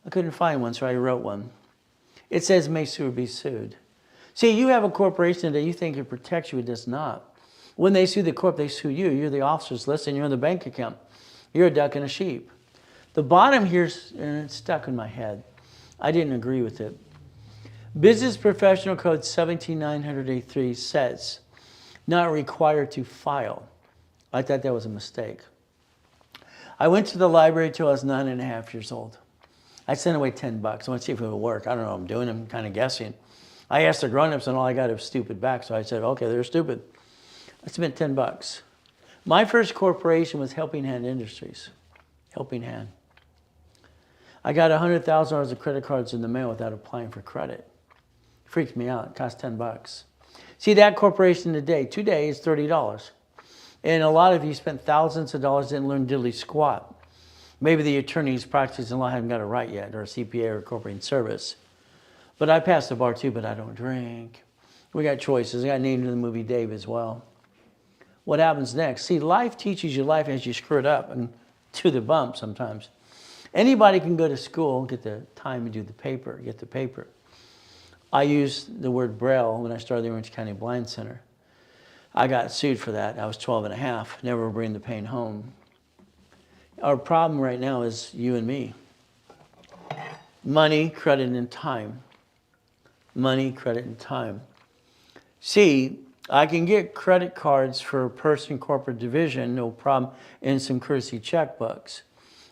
I couldn't find one, so I wrote one. It says, may sue or be sued. See, you have a corporation that you think it protects you. It does not. When they sue the corp, they sue you. You're the officer's list and you're in the bank account. You're a duck and a sheep. The bottom here, and it's stuck in my head. I didn't agree with it. Business Professional Code 17983 says, not required to file. I thought that was a mistake. I went to the library till I was 9.5 years old. I sent away $10. I want to see if it would work. I don't know what I'm doing. I'm kind of guessing. I asked the grown-ups and all I got was stupid back. So I said, okay, they're stupid. I spent $10. My first corporation was Helping Hand Industries. Helping Hand. I got $100,000 of credit cards in the mail without applying for credit. Freaked me out. It cost $10. See, that corporation today is $30. And a lot of you spent thousands of dollars, didn't learn diddly squat. Maybe the attorneys practicing law haven't got it right yet, or a CPA or a corporate service. But I passed the bar too, but I don't drink. We got choices. I got named in the movie Dave as well. What happens next? See, life teaches you life as you screw it up and to the bump sometimes. Anybody can go to school, get the time and do the paper, get the paper. I used the word Braille when I started the Orange County Blind Center. I got sued for that. I was 12.5, never bring the pain home. Our problem right now is you and me. Money, credit, and time. Money, credit, and time. See, I can get credit cards for a person corporate division, no problem, and some courtesy checkbooks.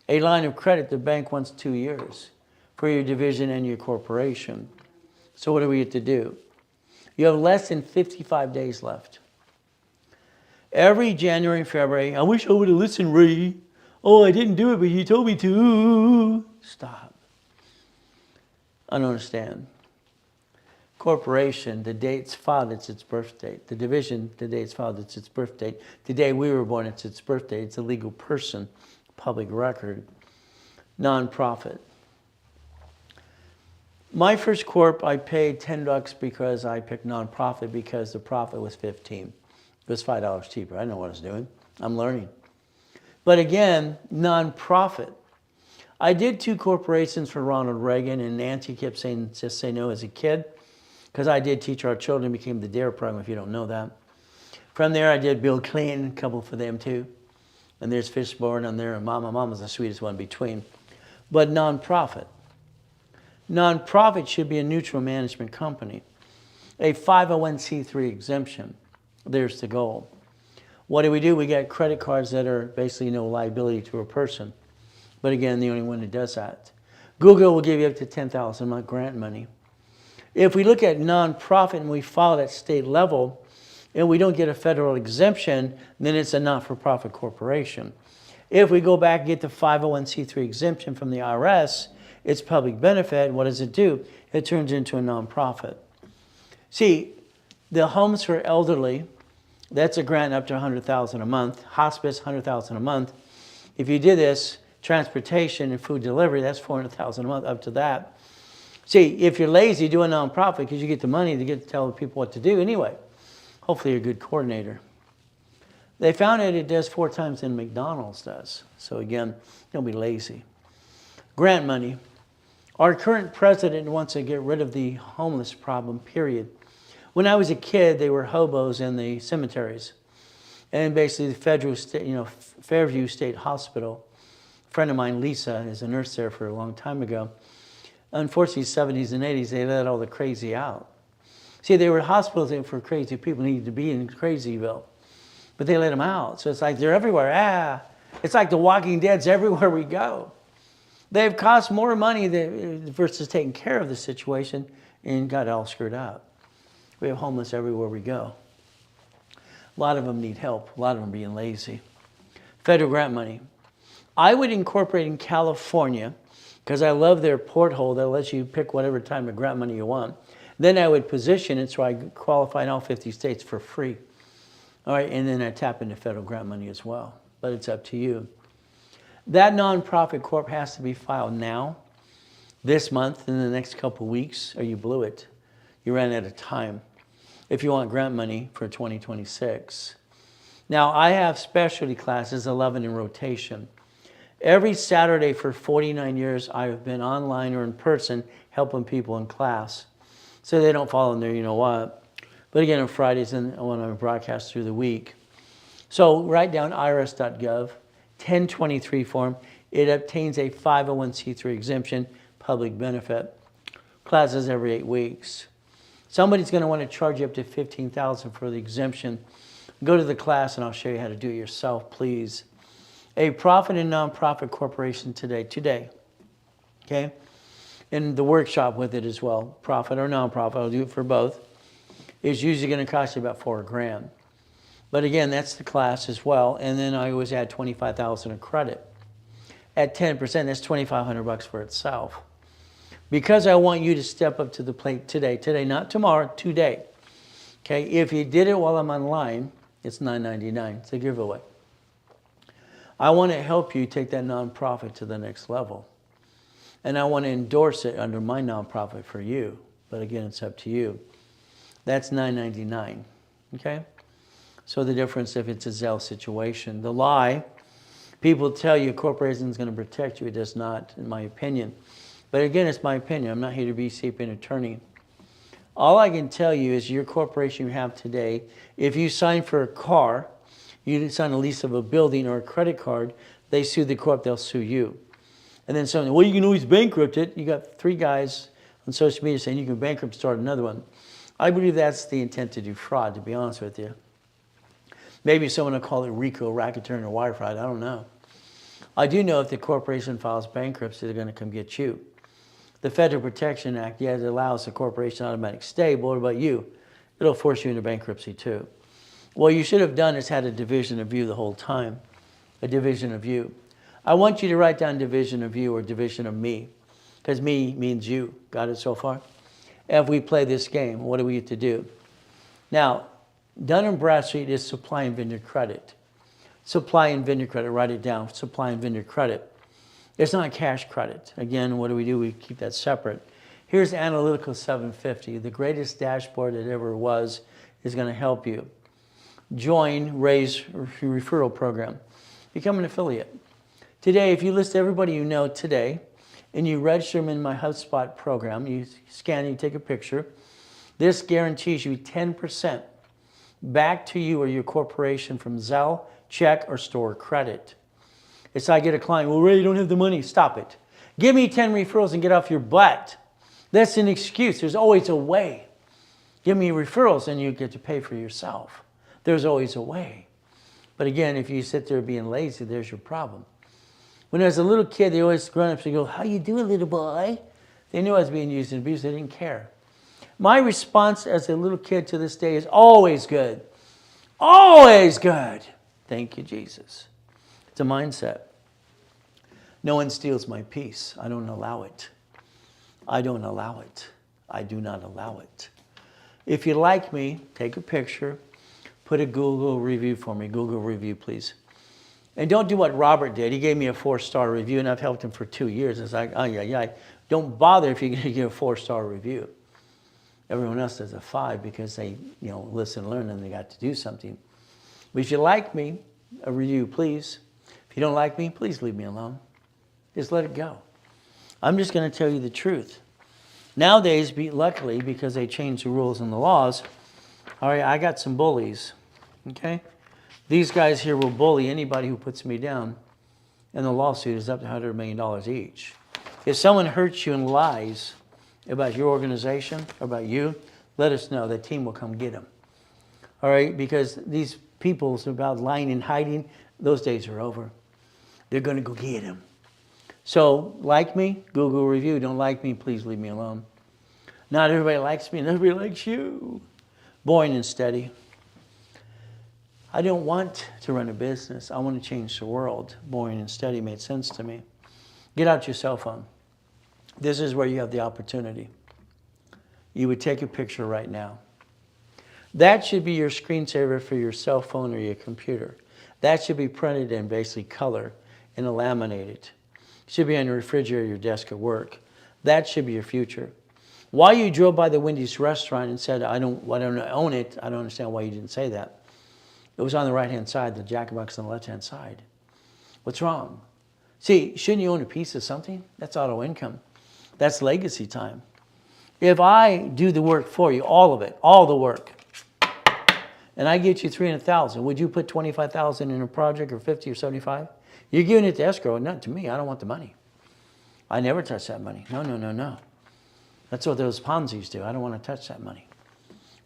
A line of credit, the bank wants 2 years for your division and your corporation. So what do we get to do? You have less than 55 days left. Every January and February, I wish I would have listened, Ray. Oh, I didn't do it, but you told me to. Stop. I don't understand. Corporation, the day it's filed, it's its birth date. The division, the day it's filed, it's its birth date. The day we were born, it's its birth date. It's a legal person, public record, nonprofit. My first corp, I paid $10 because I picked nonprofit because the profit was $15. It was $5 cheaper. I know what I was doing. I'm learning. But again, nonprofit. I did 2 corporations for Ronald Reagan, and Nancy kept saying, just say no as a kid, because I did teach our children, became the DARE program, if you don't know that. From there, I did Bill Clinton, a couple for them too. And there's Fishborn on there, and Mama's the sweetest one between. But nonprofit. Nonprofit should be a neutral management company. A 501c3 exemption. There's the goal. What do? We get credit cards that are basically no liability to a person. But again, the only one that does that. Google will give you up to $10,000 a month grant money. If we look at nonprofit and we file at state level and we don't get a federal exemption, then it's a not-for-profit corporation. If we go back and get the 501c3 exemption from the IRS, it's public benefit. What does it do? It turns into a nonprofit. See, the homes for elderly That's a grant up to $100,000 a month. Hospice, $100,000 a month. If you did this, transportation and food delivery, that's $400,000 a month, up to that. See, if you're lazy, do a nonprofit because you get the money to get to tell people what to do anyway. Hopefully you're a good coordinator. They found it does 4 times than McDonald's does. So again, don't be lazy. Grant money. Our current president wants to get rid of the homeless problem, period. When I was a kid, they were hobos in the cemeteries. And basically the Fairview State Hospital, a friend of mine, Lisa, is a nurse there for a long time ago. Unfortunately, 70s and 80s, they let all the crazy out. See, they were hospitals for crazy people who needed to be in Crazyville. But they let them out. So it's like they're everywhere. It's like the Walking Dead's everywhere we go. They've cost more money versus taking care of the situation and got it all screwed up. We have homeless everywhere we go. A lot of them need help. A lot of them being lazy. Federal grant money. I would incorporate in California, because I love their porthole that lets you pick whatever type of grant money you want. Then I would position it so I qualify in all 50 states for free. All right, and then I tap into federal grant money as well. But it's up to you. That nonprofit corp has to be filed now, this month, in the next couple of weeks, or you blew it. You ran out of time if you want grant money for 2026. Now, I have specialty classes, 11 in rotation. Every Saturday for 49 years, I've been online or in person helping people in class. So they don't fall in there, you know what. But again, on Fridays and when I broadcast through the week. So write down irs.gov, 1023 form. It obtains a 501c3 exemption, public benefit. Classes every 8 weeks. Somebody's going to want to charge you up to $15,000 for the exemption. Go to the class and I'll show you how to do it yourself, please. A profit and nonprofit corporation today, okay? And the workshop with it as well, profit or nonprofit, I'll do it for both, is usually going to cost you about $4 grand. But again, that's the class as well, and then I always add $25,000 of credit. At 10%, that's $2,500 for itself. Because I want you to step up to the plate today, not tomorrow, today. Okay, if you did it while I'm online, it's $9.99, it's a giveaway. I want to help you take that nonprofit to the next level. And I want to endorse it under my nonprofit for you. But again, it's up to you. That's $9.99, okay? So the difference if it's a Zelle situation. The lie, people tell you a corporation is going to protect you. It does not, in my opinion. But again, it's my opinion. I'm not here to be an attorney. All I can tell you is your corporation you have today, if you sign for a car, you sign a lease of a building or a credit card, they sue the corp, they'll sue you. And then someone, well, you can always bankrupt it. You got 3 guys on social media saying you can bankrupt, start another one. I believe that's the intent to do fraud, to be honest with you. Maybe someone will call it RICO, racketeering, or wire fraud. I don't know. I do know if the corporation files bankruptcy, they're going to come get you. The Federal Protection Act, yeah, it allows the corporation automatic stay, but what about you? It'll force you into bankruptcy too. What you should have done is had a division of view the whole time, a division of you. I want you to write down division of you or division of me, because me means you. Got it so far? If we play this game, what do we get to do? Now, Dun & Bradstreet is supply and vendor credit. Supply and vendor credit, write it down, supply and vendor credit. It's not cash credit. Again, what do? We keep that separate. Here's Analytical 750, the greatest dashboard that ever was, is going to help you. Join Ray's referral program. Become an affiliate. Today, if you list everybody you know today, and you register them in my HubSpot program, you scan it, you take a picture, this guarantees you 10% back to you or your corporation from Zelle, check, or store credit. It's like I get a client, well, Ray, you don't have the money. Stop it. Give me 10 referrals and get off your butt. That's an excuse. There's always a way. Give me referrals and you get to pay for yourself. There's always a way. But again, if you sit there being lazy, there's your problem. When I was a little kid, they always, grown-ups would go, how you doing, little boy? They knew I was being used and abused. They didn't care. My response as a little kid to this day is always good. Always good. Thank you, Jesus. It's a mindset. No one steals my peace. I don't allow it. I don't allow it. I do not allow it. If you like me, take a picture, Put a Google review for me. Google review, please. And don't do what Robert did. He gave me a 4-star review, and I've helped him for 2 years. It's like, oh, yeah. Don't bother if you're going to get a 4-star review. Everyone else does a 5 because they, listen and learn, and they got to do something. But if you like me, a review, please. If you don't like me, please leave me alone. Just let it go. I'm just going to tell you the truth. Nowadays, luckily, because they changed the rules and the laws, all right, I got some bullies, okay? These guys here will bully anybody who puts me down, and the lawsuit is up to $100 million each. If someone hurts you and lies about your organization, about you, let us know. The team will come get them. All right, because these people's about lying and hiding, those days are over. They're going to go get them. So, like me, Google review. Don't like me, please leave me alone. Not everybody likes me, and everybody likes you. Boring and steady. I don't want to run a business. I want to change the world. Boring and steady made sense to me. Get out your cell phone. This is where you have the opportunity. You would take a picture right now. That should be your screensaver for your cell phone or your computer. That should be printed in basically color and laminated. It should be on your refrigerator, your desk at work. That should be your future. Why you drove by the Wendy's restaurant and said, I don't own it, I don't understand why you didn't say that. It was on the right-hand side, the Jack in the Box on the left-hand side. What's wrong? See, shouldn't you own a piece of something? That's auto income. That's legacy time. If I do the work for you, all of it, all the work, and I get you $300,000, would you put $25,000 in a project, or 50 or 75? You're giving it to escrow, not to me. I don't want the money. I never touch that money. No. That's what those Ponzi's do. I don't want to touch that money.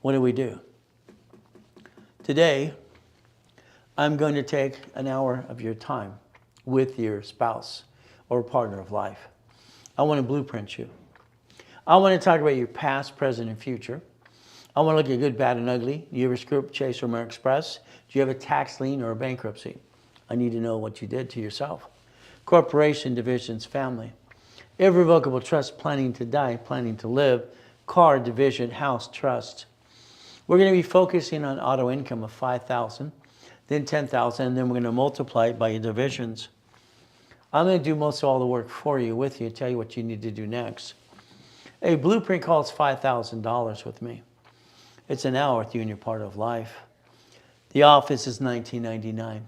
What do? Today, I'm going to take an hour of your time with your spouse or partner of life. I want to blueprint you. I want to talk about your past, present, and future. I want to look at good, bad, and ugly. Do you ever screw up Chase or American Express? Do you have a tax lien or a bankruptcy? I need to know what you did to yourself. Corporation, divisions, family. Irrevocable trust, planning to die, planning to live. Car, division, house, trust. We're going to be focusing on auto income of $5,000, then $10,000, and then we're going to multiply it by your divisions. I'm going to do most of all the work for you, with you, tell you what you need to do next. A blueprint costs $5,000 with me. It's an hour with you and your part of life. The office is $19.99.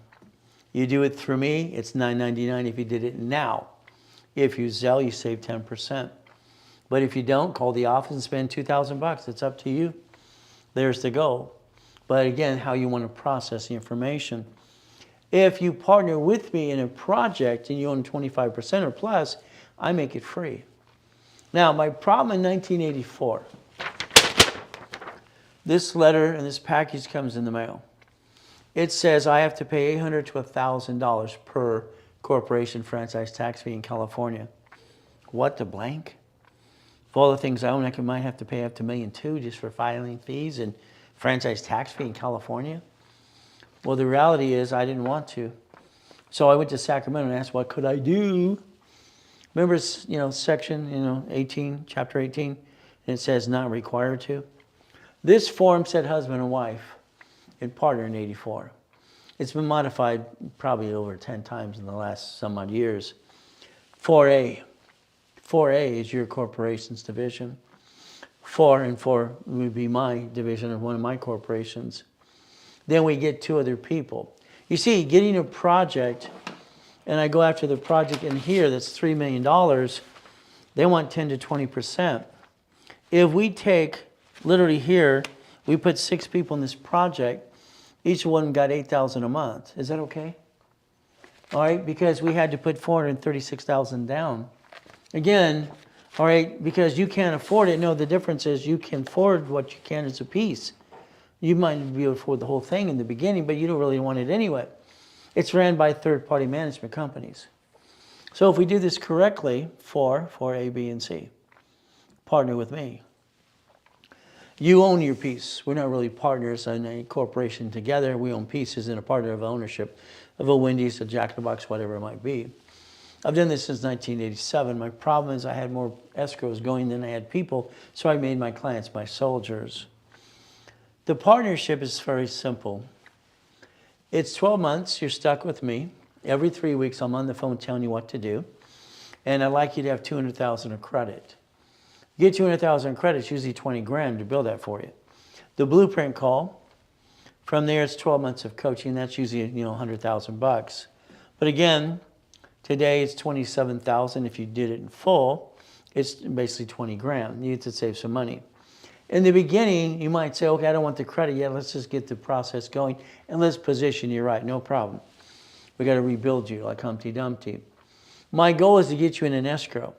You do it through me, it's $9.99 if you did it now. If you Zelle, you save 10%. But if you don't, call the office and spend $2,000. It's up to you. There's the goal. But again, how you want to process the information. If you partner with me in a project and you own 25% or plus, I make it free. Now, my problem in 1984, this letter and this package comes in the mail. It says I have to pay $800 to $1,000 per corporation franchise tax fee in California. What the blank? For all the things I own, I might have to pay up to $1.2 million just for filing fees and franchise tax fee in California. Well, the reality is I didn't want to. So I went to Sacramento and asked, what could I do? Remember, section, 18, chapter 18, and it says not required to. This form said husband and wife and partner in 84. It's been modified probably over 10 times in the last some odd years. 4A. 4A is your corporation's division. 4 and 4 would be my division of one of my corporations. Then we get 2 other people. You see, getting a project, and I go after the project in here that's $3 million, they want 10 to 20%. If we take, literally here, we put 6 people in this project, each one got $8,000 a month. Is that okay? All right, because we had to put $436,000 down. Again, all right, because you can't afford it. No, the difference is you can afford what you can as a piece. You might be able to afford the whole thing in the beginning, but you don't really want it anyway. It's ran by third-party management companies. So if we do this correctly, 4 A, B, and C, partner with me. You own your piece. We're not really partners in a corporation together. We own pieces in a partner of ownership of a Wendy's, a Jack in the Box, whatever it might be. I've done this since 1987. My problem is I had more escrows going than I had people, so I made my clients my soldiers. The partnership is very simple. It's 12 months. You're stuck with me. Every 3 weeks, I'm on the phone telling you what to do. And I'd like you to have 200,000 of credit. You get 200,000 in credit, it's usually 20 grand to build that for you. The blueprint call, from there it's 12 months of coaching. That's usually 100,000 bucks. But again, today it's 27,000. If you did it in full, it's basically 20 grand. You get to save some money. In the beginning, you might say, okay, I don't want the credit yet. Let's just get the process going and let's position you right. No problem. We got to rebuild you like Humpty Dumpty. My goal is to get you in an escrow.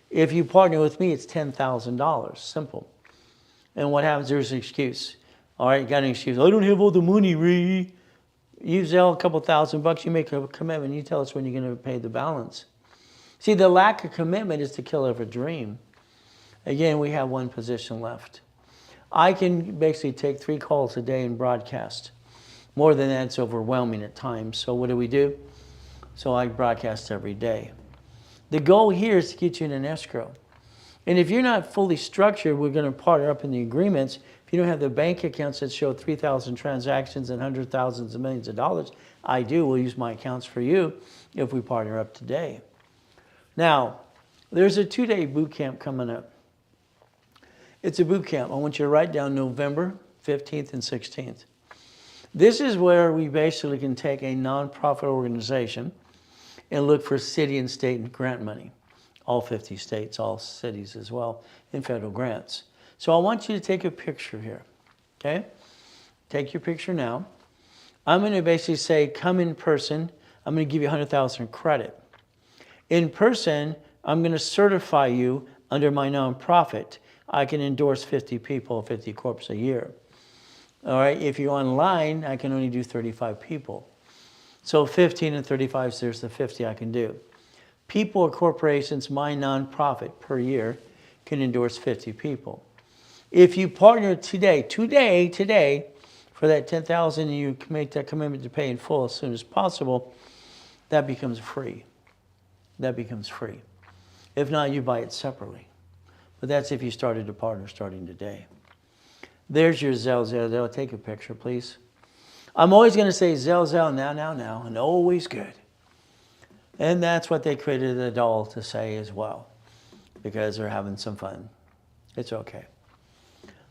If you partner with me, it's $10,000. Simple. And what happens? There's an excuse. All right, you got an excuse. I don't have all the money, Ray. You sell a couple $1,000, you make a commitment, you tell us when you're going to pay the balance. See, the lack of commitment is the killer of a dream. Again, we have one position left. I can basically take 3 calls a day and broadcast. More than that, it's overwhelming at times. So what do? So I broadcast every day. The goal here is to get you in an escrow. And if you're not fully structured, we're going to partner up in the agreements. If you don't have the bank accounts that show 3,000 transactions and hundreds of thousands of millions of dollars, I do. We'll use my accounts for you if we partner up today. Now, there's a 2-day boot camp coming up. It's a boot camp. I want you to write down November 15th and 16th. This is where we basically can take a nonprofit organization and look for city and state and grant money. All 50 states, all cities as well, in federal grants. So I want you to take a picture here, okay? Take your picture now. I'm going to basically say, come in person. I'm going to give you 100,000 credit. In person, I'm going to certify you under my nonprofit. I can endorse 50 people, 50 corps a year. All right, if you're online, I can only do 35 people. So 15 and 35, so there's the 50 I can do. People or corporations, my nonprofit per year, can endorse 50 people. If you partner today, for that 10,000 and you make that commitment to pay in full as soon as possible, that becomes free. That becomes free. If not, you buy it separately. But that's if you started to partner starting today. There's your Zelle. Take a picture, please. I'm always going to say Zelle, now, and always good. And that's what they created the doll to say as well, because they're having some fun. It's okay.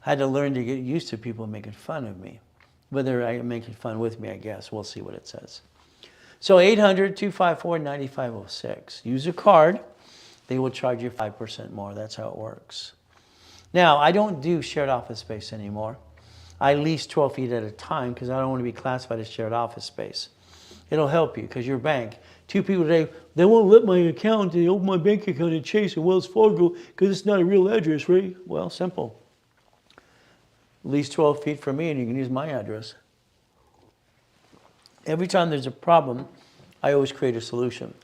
I had to learn to get used to people making fun of me. Whether they're making fun with me, I guess. We'll see what it says. So 800-254-9506. Use a card. They will charge you 5% more. That's how it works. Now, I don't do shared office space anymore. I lease 12 feet at a time because I don't want to be classified as shared office space. It'll help you because your bank, 2 people today, they won't let my account, they open my bank account at Chase or Wells Fargo because it's not a real address, right? Well, simple. Lease 12 feet from me and you can use my address. Every time there's a problem, I always create a solution.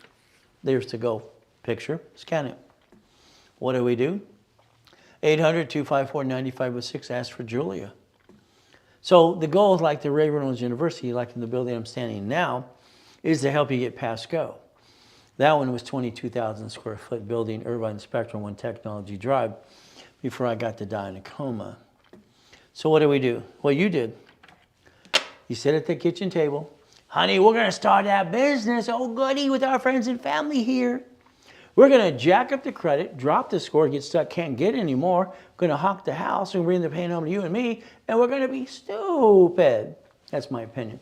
There's the go. Picture, scan it. What do? 800-254-9506, ask for Julia. So the goal is like the Ray Reynolds University, like in the building I'm standing in now, is to help you get past go. That one was 22,000 square foot building, Irvine Spectrum, One Technology Drive, before I got to die in a coma. So what do? Well, you did. You sit at the kitchen table. Honey, we're going to start that business. Oh, goody, with our friends and family here. We're going to jack up the credit, drop the score, get stuck, can't get any more. Going to hawk the house and bring the pain home to you and me, and we're going to be stupid. That's my opinion.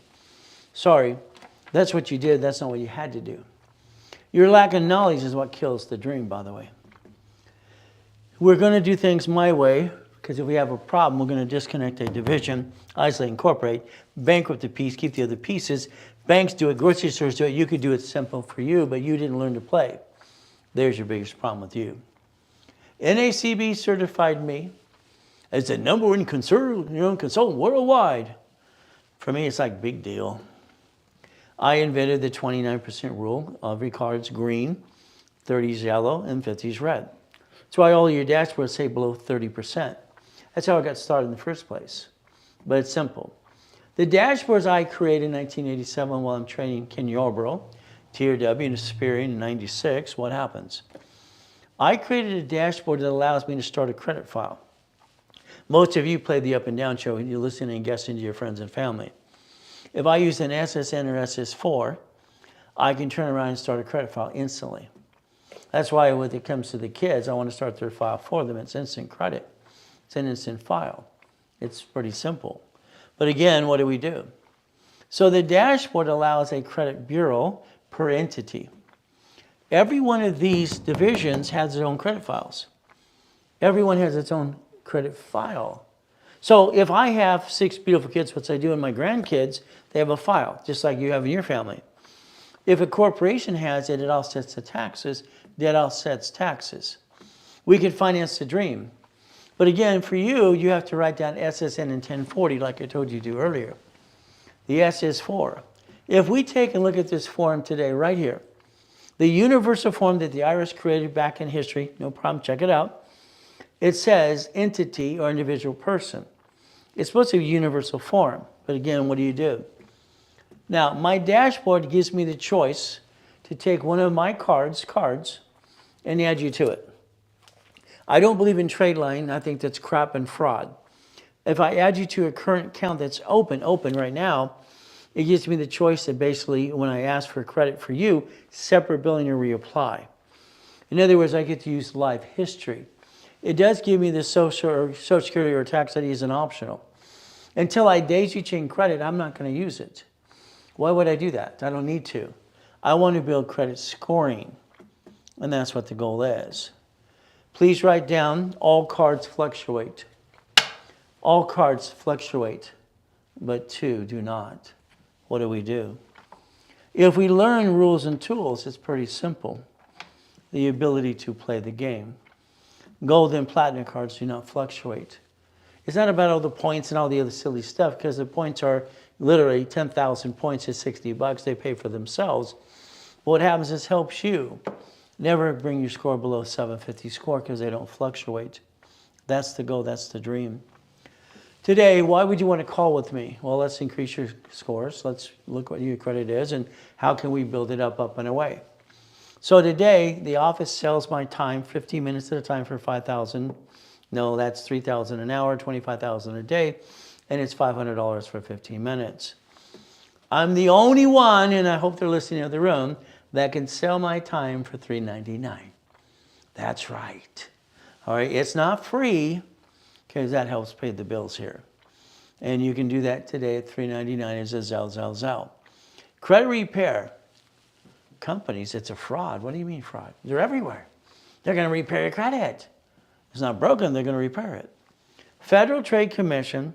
Sorry, that's what you did. That's not what you had to do. Your lack of knowledge is what kills the dream, by the way. We're going to do things my way, because if we have a problem, we're going to disconnect a division, isolate, incorporate, bankrupt a piece, keep the other pieces. Banks do it, grocery stores do it. You could do it simple for you, but you didn't learn to play. There's your biggest problem with you. NACB certified me as the #1 consultant worldwide. For me, it's like big deal. I invented the 29% rule. Every card's green, 30's yellow, and 50's red. That's why all your dashboards say below 30%. That's how I got started in the first place. But it's simple. The dashboards I created in 1987 while I'm training Ken Yarbrough, TRW and Aspirian in 96, what happens? I created a dashboard that allows me to start a credit file. Most of you play the up and down show and you're listening and guessing to your friends and family. If I use an SSN or SS4, I can turn around and start a credit file instantly. That's why when it comes to the kids, I want to start their file for them. It's instant credit. It's an instant file. It's pretty simple. But again, what do? So the dashboard allows a credit bureau per entity. Every one of these divisions has its own credit files. Everyone has its own credit file. So if I have 6 beautiful kids, which I do in my grandkids, they have a file, just like you have in your family. If a corporation has it, it offsets the taxes. That offsets taxes. We can finance the dream. But again, for you, you have to write down SSN and 1040 like I told you to do earlier. The S is for. If we take a look at this form today, right here, the universal form that the IRS created back in history, no problem, check it out. It says entity or individual person. It's supposed to be a universal form, but again, what do? Now, my dashboard gives me the choice to take one of my cards, and add you to it. I don't believe in trade line. I think that's crap and fraud. If I add you to a current account that's open right now, it gives me the choice that basically, when I ask for credit for you, separate billing or reapply. In other words, I get to use life history. It does give me the social security or tax ID as an optional. Until I daisy chain credit, I'm not going to use it. Why would I do that? I don't need to. I want to build credit scoring, and that's what the goal is. Please write down, all cards fluctuate. All cards fluctuate, but 2 do not. What do? If we learn rules and tools, it's pretty simple. The ability to play the game. Gold and platinum cards do not fluctuate. It's not about all the points and all the other silly stuff, because the points are literally 10,000 points is $60. They pay for themselves. What happens is helps you. Never bring your score below 750 score because they don't fluctuate. That's the goal. That's the dream. Today, why would you want to call with me? Well, let's increase your scores. Let's look what your credit is and how can we build it up and away. So today, the office sells my time 15 minutes at a time for $5,000. No, that's $3,000 an hour, $25,000 a day, and it's $500 for 15 minutes. I'm the only one, and I hope they're listening in the room, that can sell my time for $3.99. That's right. All right, it's not free because that helps pay the bills here. And you can do that today at $3.99 as a Zelle. Credit repair. Companies, it's a fraud. What do you mean fraud? They're everywhere. They're going to repair your credit. It's not broken, they're going to repair it. Federal Trade Commission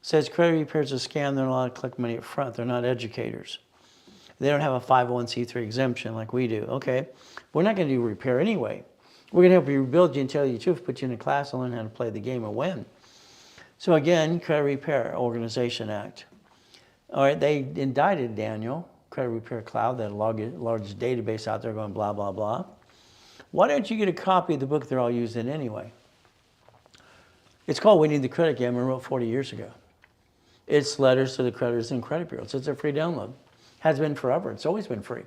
says credit repair is a scam. They're not allowed to collect money up front. They're not educators. They don't have a 501c3 exemption like we do. Okay, we're not going to do repair anyway. We're going to help you rebuild you and tell you the truth, put you in a class and learn how to play the game and win. So again, Credit Repair Organization Act. All right, they indicted Daniel, Credit Repair Cloud, that largest database out there going blah, blah, blah. Why don't you get a copy of the book they're all using anyway? It's called We Need the Credit Game. I wrote 40 years ago. It's letters to the creditors and credit bureaus. It's a free download. Has been forever. It's always been free.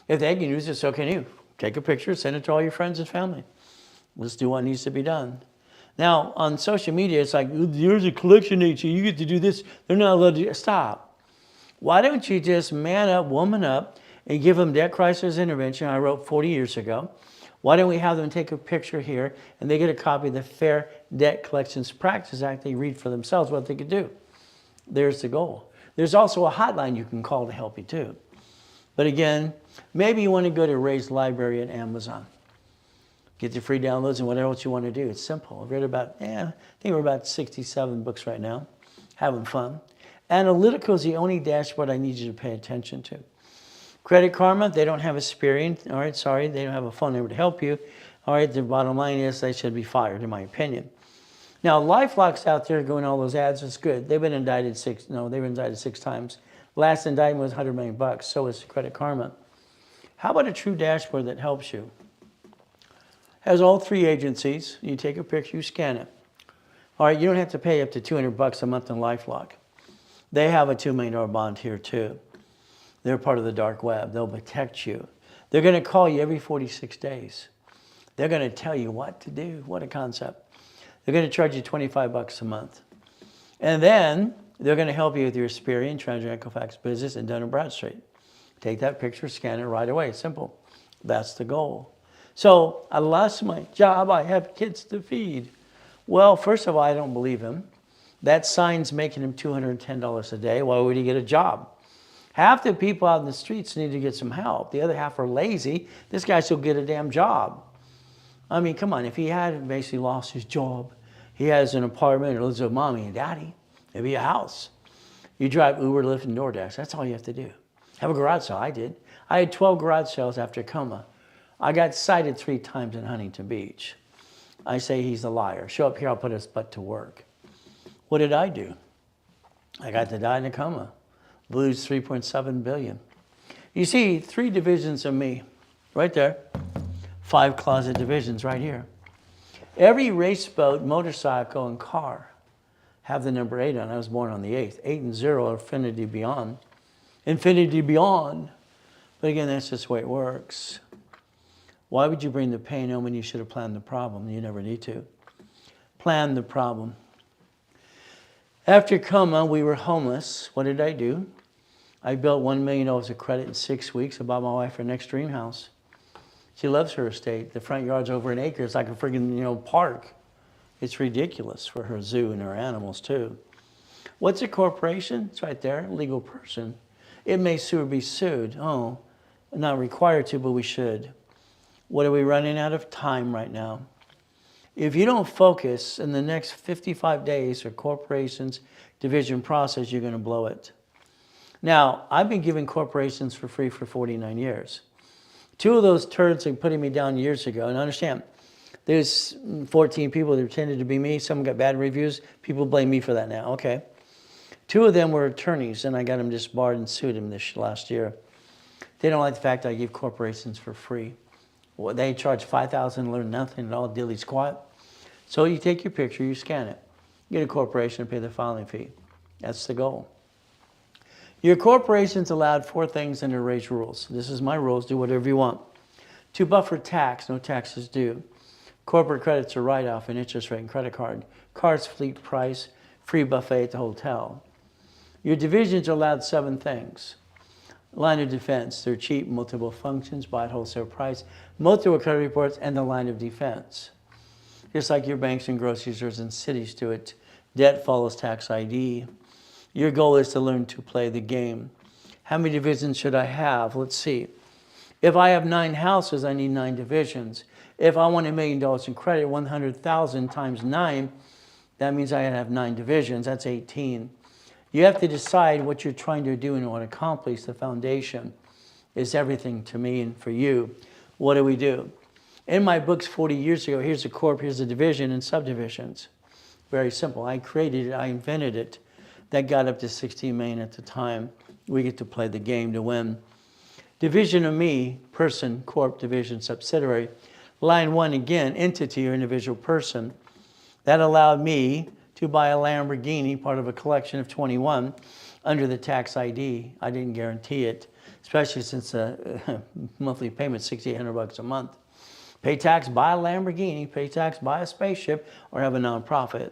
If they can use it, so can you. Take a picture, send it to all your friends and family. Let's do what needs to be done. Now, on social media, it's like, there's a collection agency, you get to do this. They're not allowed to stop. Why don't you just man up, woman up, and give them debt crisis intervention I wrote 40 years ago. Why don't we have them take a picture here and they get a copy of the Fair Debt Collections Practice Act. They read for themselves what they could do. There's the goal. There's also a hotline you can call to help you too. But again, maybe you want to go to Ray's Library at Amazon. Get the free downloads and whatever else you want to do. It's simple. I've read about, I think we're about 67 books right now. Having fun. Analytical is the only dashboard I need you to pay attention to. Credit Karma, they don't have Experian. All right, sorry, they don't have a phone number to help you. All right, the bottom line is they should be fired, in my opinion. Now, LifeLock's out there going all those ads. It's good. They've been indicted 6 times. Last indictment was $100 million. So is Credit Karma. How about a true dashboard that helps you? Has all 3 agencies. You take a picture, you scan it. All right, you don't have to pay up to $200 a month in LifeLock. They have a $2 million bond here too. They're part of the dark web. They'll protect you. They're going to call you every 46 days. They're going to tell you what to do. What a concept. They're going to charge you 25 bucks a month. And then they're going to help you with your Experian, Transact, Equifax Business, and Dun & Bradstreet. Take that picture, scan it right away. Simple. That's the goal. So I lost my job. I have kids to feed. Well, first of all, I don't believe him. That sign's making him $210 a day. Why would he get a job? Half the people out in the streets need to get some help. The other half are lazy. This guy should get a damn job. I mean, come on. If he had basically lost his job, he has an apartment or lives with mommy and daddy, maybe a house. You drive Uber, Lyft, and DoorDash. That's all you have to do. Have a garage sale. I did. I had 12 garage sales after coma. I got cited 3 times in Huntington Beach. I say he's a liar. Show up here, I'll put his butt to work. What did I do? I got to die in a coma. Lose $3.7 billion. You see 3 divisions of me right there. 5 closet divisions right here. Every race boat, motorcycle, and car have the number 8 on. I was born on the 8th. 8 and 0 are infinity beyond. Infinity beyond. But again, that's just the way it works. Why would you bring the pain on when you should have planned the problem? You never need to. Plan the problem. After coma, we were homeless. What did I do? I built $1 million of credit in 6 weeks. I bought my wife her next dream house. She loves her estate. The front yard's over an acre. It's like a friggin', park. It's ridiculous for her zoo and her animals too. What's a corporation? It's right there, legal person. It may sue or be sued. Oh, not required to, but we should. What are we running out of time right now? If you don't focus in the next 55 days for corporations division process, you're going to blow it. Now, I've been giving corporations for free for 49 years. 2 of those turds are putting me down years ago. And understand, there's 14 people that pretended to be me. Some got bad reviews. People blame me for that now. Okay. 2 of them were attorneys, and I got them disbarred and sued them this last year. They don't like the fact I give corporations for free. Well, they charge $5,000, learn nothing at all, dilly squat. So you take your picture, you scan it. Get a corporation and pay the filing fee. That's the goal. Your corporation's allowed 4 things under raise rules. This is my rules, do whatever you want. To buffer tax, no taxes due. Corporate credits are write-off and interest rate and credit card. Cars, fleet price, free buffet at the hotel. Your divisions are allowed 7 things. Line of defense, they're cheap, multiple functions, buy at wholesale price, multiple credit reports, and the line of defense. Just like your banks and grocery stores and cities do it. Debt follows tax ID. Your goal is to learn to play the game. How many divisions should I have? Let's see. If I have 9 houses, I need 9 divisions. If I want $1 million in credit, 100,000 times 9, that means I have 9 divisions. That's 18. You have to decide what you're trying to do and what to accomplish. The foundation is everything to me and for you. What do we do? In my books 40 years ago, here's a corp, here's a division and subdivisions. Very simple. I created it, I invented it. That got up to 16 million at the time. We get to play the game to win. Division of me, person, corp, division, subsidiary. Line 1 again, entity or individual person. That allowed me to buy a Lamborghini, part of a collection of 21, under the tax ID. I didn't guarantee it, especially since the monthly payment is $6,800 a month. Pay tax, buy a Lamborghini, pay tax, buy a spaceship, or have a nonprofit.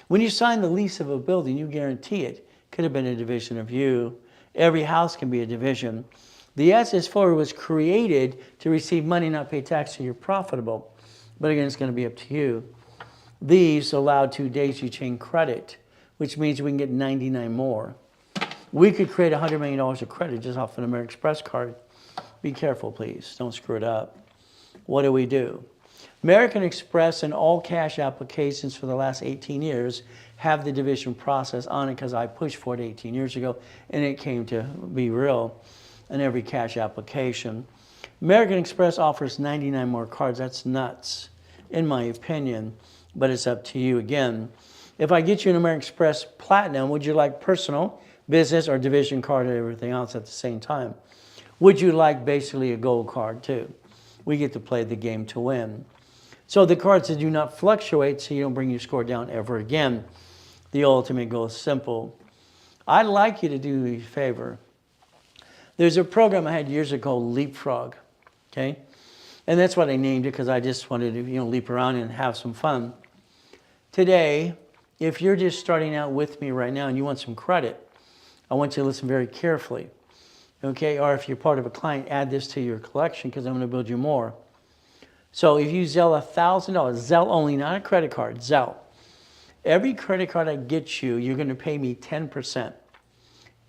When you sign the lease of a building, you guarantee it. Could have been a division of you. Every house can be a division. The SS4 was created to receive money, not pay tax, so you're profitable. But again, it's going to be up to you. These allowed 2 days you chain credit, which means we can get 99 more. We could create $100 million of credit just off an American Express card. Be careful, please. Don't screw it up. What do? American Express and all cash applications for the last 18 years have the division process on it because I pushed for it 18 years ago and it came to be real in every cash application. American Express offers 99 more cards. That's nuts, in my opinion, but it's up to you again. If I get you an American Express Platinum, would you like personal, business, or division card and everything else at the same time? Would you like basically a gold card too? We get to play the game to win. So the cards that do not fluctuate so you don't bring your score down ever again. The ultimate goal is simple. I'd like you to do me a favor. There's a program I had years ago called Leapfrog, okay? And that's what I named it because I just wanted to, leap around and have some fun. Today, if you're just starting out with me right now and you want some credit, I want you to listen very carefully. Okay, or if you're part of a client, add this to your collection because I'm going to build you more. So if you Zelle $1,000, Zelle only, not a credit card, Zelle. Every credit card I get you, you're going to pay me 10%.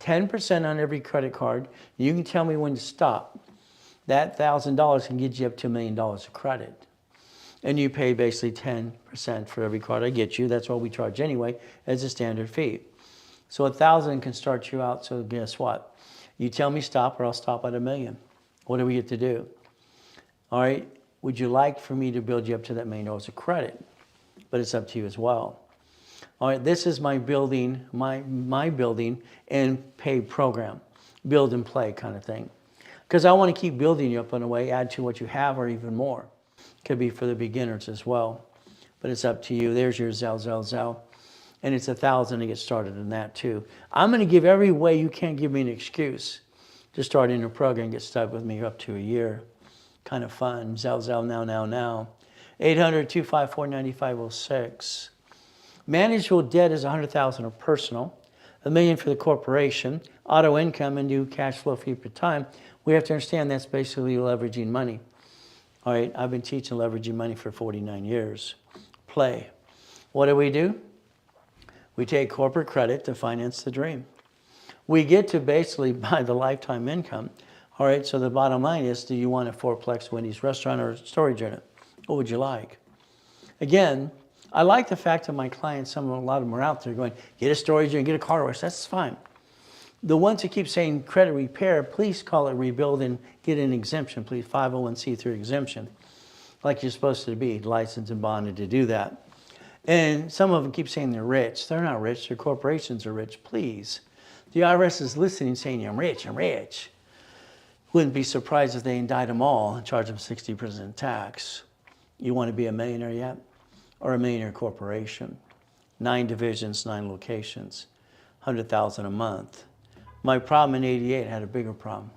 10% on every credit card. You can tell me when to stop. That $1,000 can get you up to $1 million of credit. And you pay basically 10% for every card I get you. That's what we charge anyway as a standard fee. So $1,000 can start you out. So guess what? You tell me stop or I'll stop at $1 million. What do we get to do? All right. Would you like for me to build you up to that $1 million of credit? But it's up to you as well. All right. This is my building, my building and pay program. Build and play kind of thing. Because I want to keep building you up in a way, add to what you have or even more. Could be for the beginners as well. But it's up to you. There's your Zelle. And it's $1,000 to get started in that too. I'm going to give every way you can't give me an excuse to start in a program and get stuck with me up to a year. Kind of fun. Zelle, now. 800-254-9506. Manageable debt is $100,000 of personal, $1 million for the corporation, auto income, and new cash flow fee per time. We have to understand that's basically leveraging money. All right, I've been teaching leveraging money for 49 years. Play. What do? We take corporate credit to finance the dream. We get to basically buy the lifetime income. All right, so the bottom line is, do you want a fourplex Wendy's restaurant or a storage unit? What would you like? Again, I like the fact that my clients, a lot of them are out there going, get a storage unit, get a car wash, that's fine. The ones who keep saying credit repair, please call it rebuild and get an exemption, please, 501c3 exemption, like you're supposed to be, licensed and bonded to do that. And some of them keep saying they're rich. They're not rich, their corporations are rich, please. The IRS is listening saying, I'm rich. Wouldn't be surprised if they indict them all and charge them 60% tax. You want to be a millionaire yet? Or a millionaire corporation? 9 divisions, 9 locations, $100,000 a month. My problem in '88 had a bigger problem.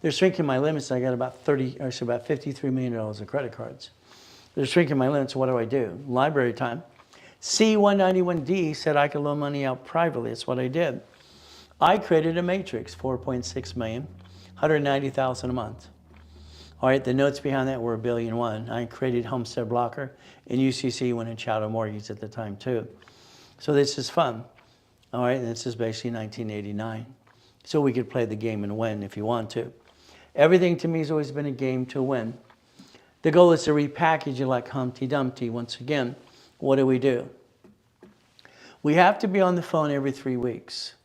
They're shrinking my limits. I got about $53 million of credit cards. They're shrinking my limits. What do? Library time. C-191D said I could loan money out privately. That's what I did. I created a matrix, 4.6 million, 190,000 a month. All right, the notes behind that were $1.1 billion. I created Homestead Blocker, and UCC went in Chattel Mortgage at the time too. So this is fun. All right, and this is basically 1989. So we could play the game and win if you want to. Everything to me has always been a game to win. The goal is to repackage it like Humpty Dumpty. Once again, what do? We have to be on the phone every 3 weeks.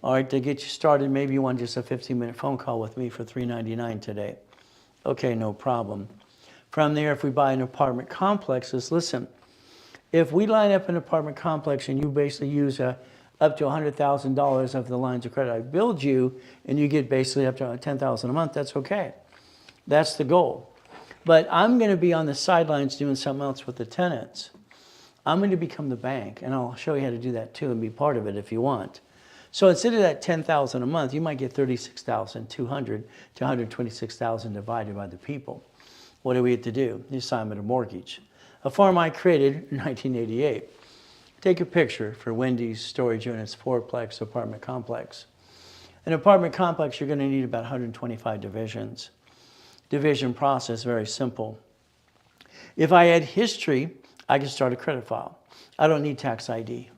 All right, to get you started, maybe you want just a 15-minute phone call with me for $3.99 today. Okay, no problem. From there, if we buy an apartment complexes, listen, if we line up an apartment complex and you basically use up to $100,000 of the lines of credit I build you, and you get basically up to $10,000 a month, that's okay. That's the goal. But I'm going to be on the sidelines doing something else with the tenants. I'm going to become the bank, and I'll show you how to do that too and be part of it if you want. So instead of that $10,000 a month, you might get $36,200 to $126,000 divided by the people. What do we have to do? The assignment of mortgage. A form I created in 1988. Take a picture for Wendy's storage units, fourplex apartment complex. An apartment complex, you're going to need about 125 divisions. Division process, very simple. If I add history, I can start a credit file. I don't need tax ID.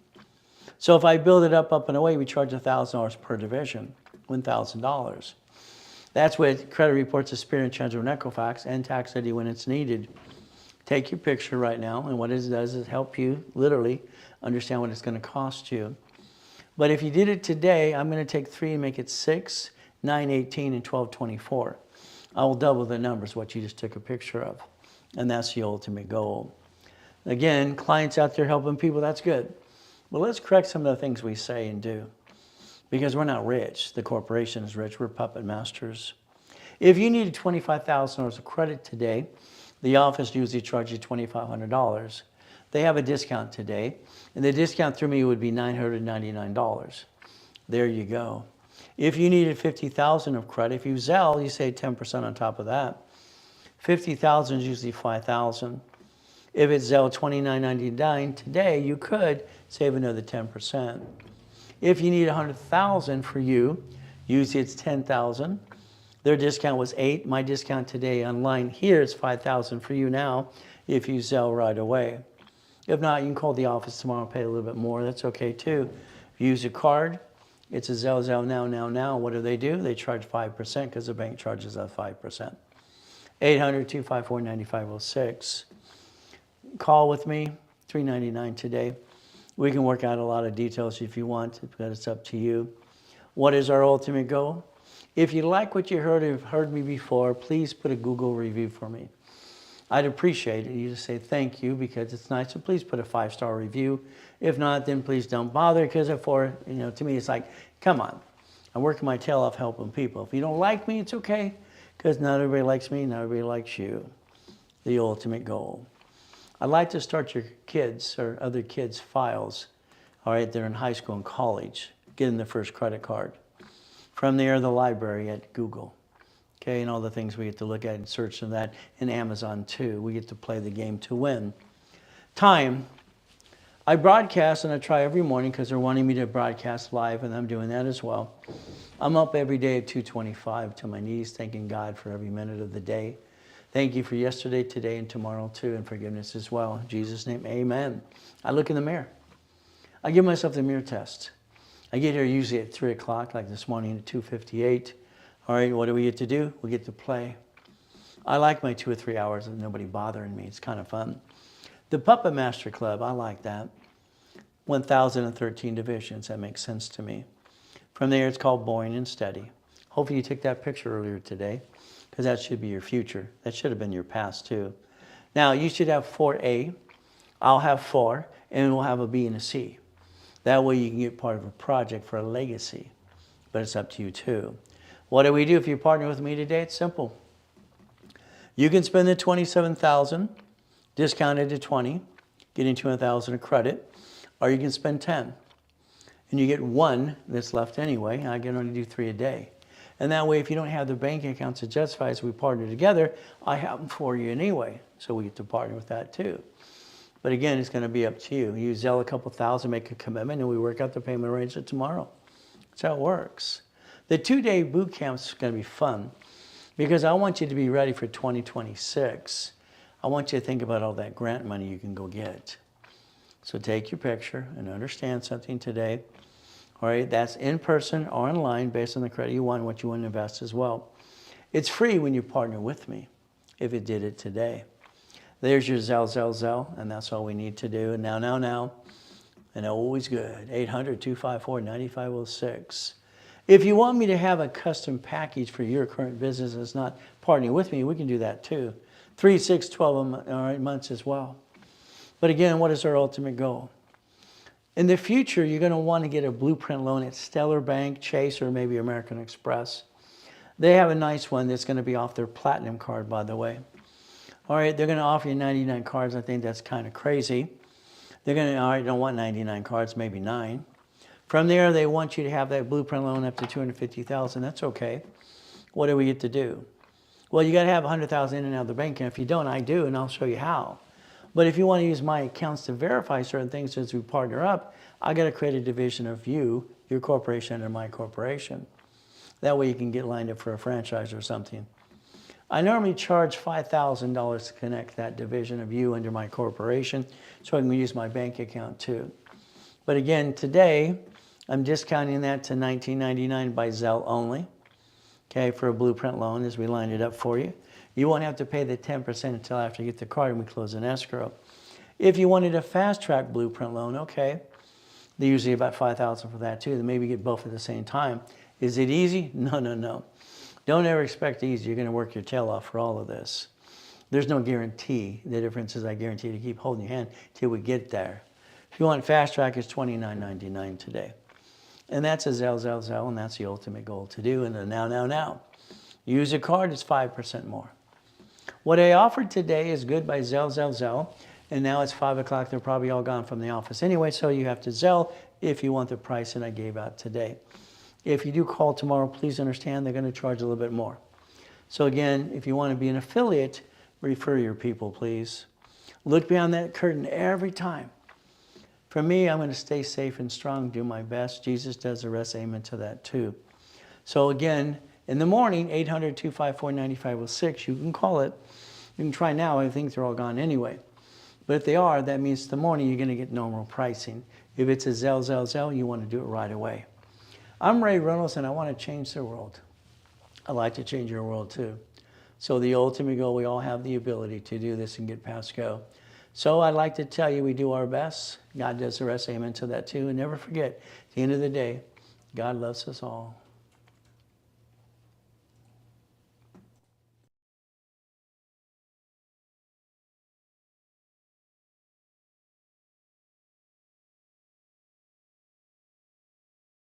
So if I build it up and away, we charge $1,000 per division, $1,000. That's with credit reports, Experian, Charitable, and Equifax, and tax ID when it's needed. Take your picture right now, and what it does is help you literally understand what it's going to cost you. But if you did it today, I'm going to take 3 and make it 6, 9, 18, and 12, 24. I will double the numbers, what you just took a picture of. And that's the ultimate goal. Again, clients out there helping people, that's good. But let's correct some of the things we say and do. Because we're not rich. The corporation is rich. We're puppet masters. If you needed $25,000 of credit today, the office usually charges you $2,500. They have a discount today, and the discount through me would be $999. There you go. If you needed $50,000 of credit, if you Zelle, you save 10% on top of that. $50,000 is usually $5,000. If it's Zelle $29.99 today, you could save another 10%. If you need $100,000 for you, usually it's $10,000. Their discount was $8,000. My discount today online here is $5,000 for you now if you Zelle right away. If not, you can call the office tomorrow and pay a little bit more. That's okay too. If you use a card, it's a Zelle now. What do? They charge 5% because the bank charges us 5%. 800-254-9506. Call with me, $3.99 today. We can work out a lot of details if you want, but it's up to you. What is our ultimate goal? If you like what you heard me before, please put a Google review for me. I'd appreciate it. You just say thank you because it's nice. So please put a 5-star review. If not, then please don't bother because to me, it's like, come on. I'm working my tail off helping people. If you don't like me, it's okay because not everybody likes me, not everybody likes you. The ultimate goal. I'd like to start your kids or other kids' files, all right, they're in high school and college, getting their first credit card. From there, the library at Google, okay, and all the things we get to look at and search on that, and Amazon too. We get to play the game to win. Time, I broadcast and I try every morning because they're wanting me to broadcast live, and I'm doing that as well. I'm up every day at 2:25 to my knees, thanking God for every minute of the day. Thank you for yesterday, today, and tomorrow too, and forgiveness as well. In Jesus' name, amen. I look in the mirror. I give myself the mirror test. I get here usually at 3 o'clock, like this morning at 2:58. All right, what do we get to do? We get to play. I like my 2 or 3 hours of nobody bothering me. It's kind of fun. The Puppet Master Club, I like that. 1,013 divisions, that makes sense to me. From there, it's called Boring and Steady. Hopefully you took that picture earlier today, because that should be your future. That should have been your past too. Now, you should have 4A. I'll have 4, and we'll have a B and a C. That way you can get part of a project for a legacy, but it's up to you too. What do we do if you partner with me today? It's simple. You can spend the $27,000, discounted to $20,000, getting $200,000 of credit, or you can spend $10,000, and you get 1 that's left anyway. I can only do 3 a day. And that way, if you don't have the bank accounts to justify as we partner together, I have them for you anyway. So we get to partner with that too. But again, it's going to be up to you. You Zelle a couple thousand, make a commitment, and we work out the payment arrangement tomorrow. That's how it works. The 2-day boot camp is going to be fun because I want you to be ready for 2026. I want you to think about all that grant money you can go get. So take your picture and understand something today. All right, that's in person or online based on the credit you want and what you want to invest as well. It's free when you partner with me if it did it today. There's your Zelle, and that's all we need to do. And now, and always good. 800-254-9506. If you want me to have a custom package for your current business that's not partnering with me, we can do that too. 3, 6, 12 months as well. But again, what is our ultimate goal? In the future, you're going to want to get a blueprint loan at Stellar Bank, Chase, or maybe American Express. They have a nice one that's going to be off their platinum card, by the way. All right, they're going to offer you 99 cards. I think that's kind of crazy. They're going to, all right, don't want 99 cards, maybe 9. From there, they want you to have that blueprint loan up to $250,000. That's okay. What do we get to do? Well, you got to have $100,000 in and out of the bank, and if you don't, I do, and I'll show you how. But if you want to use my accounts to verify certain things as we partner up, I got to create a division of you, your corporation, under my corporation. That way you can get lined up for a franchise or something. I normally charge $5,000 to connect that division of you under my corporation, so I can use my bank account too. But again, today, I'm discounting that to $19.99 by Zelle only, okay, for a blueprint loan as we lined it up for you. You won't have to pay the 10% until after you get the card and we close an escrow. If you wanted a fast-track blueprint loan, okay, they're usually about $5,000 for that too. Then maybe get both at the same time. Is it easy? No. Don't ever expect easy. You're going to work your tail off for all of this. There's no guarantee. The difference is I guarantee to keep holding your hand till we get there. If you want fast track, it's $29.99 today. And that's a Zelle, and that's the ultimate goal to do. And the now. Use a card, it's 5% more. What I offered today is good by Zelle. And now it's 5 o'clock. They're probably all gone from the office anyway, so you have to Zelle if you want the price that I gave out today. If you do call tomorrow, please understand they're going to charge a little bit more. So again, if you want to be an affiliate, refer your people, please. Look beyond that curtain every time. For me, I'm going to stay safe and strong, do my best. Jesus does the rest. Amen to that too. So again, in the morning, 800-254-9506, you can call it. You can try now. I think they're all gone anyway. But if they are, that means in the morning you're going to get normal pricing. If it's a Zell, you want to do it right away. I'm Ray Reynolds, and I want to change the world. I'd like to change your world too. So the ultimate goal, we all have the ability to do this and get past go. So I'd like to tell you we do our best. God does the rest. Amen to that too. And never forget, at the end of the day, God loves us all.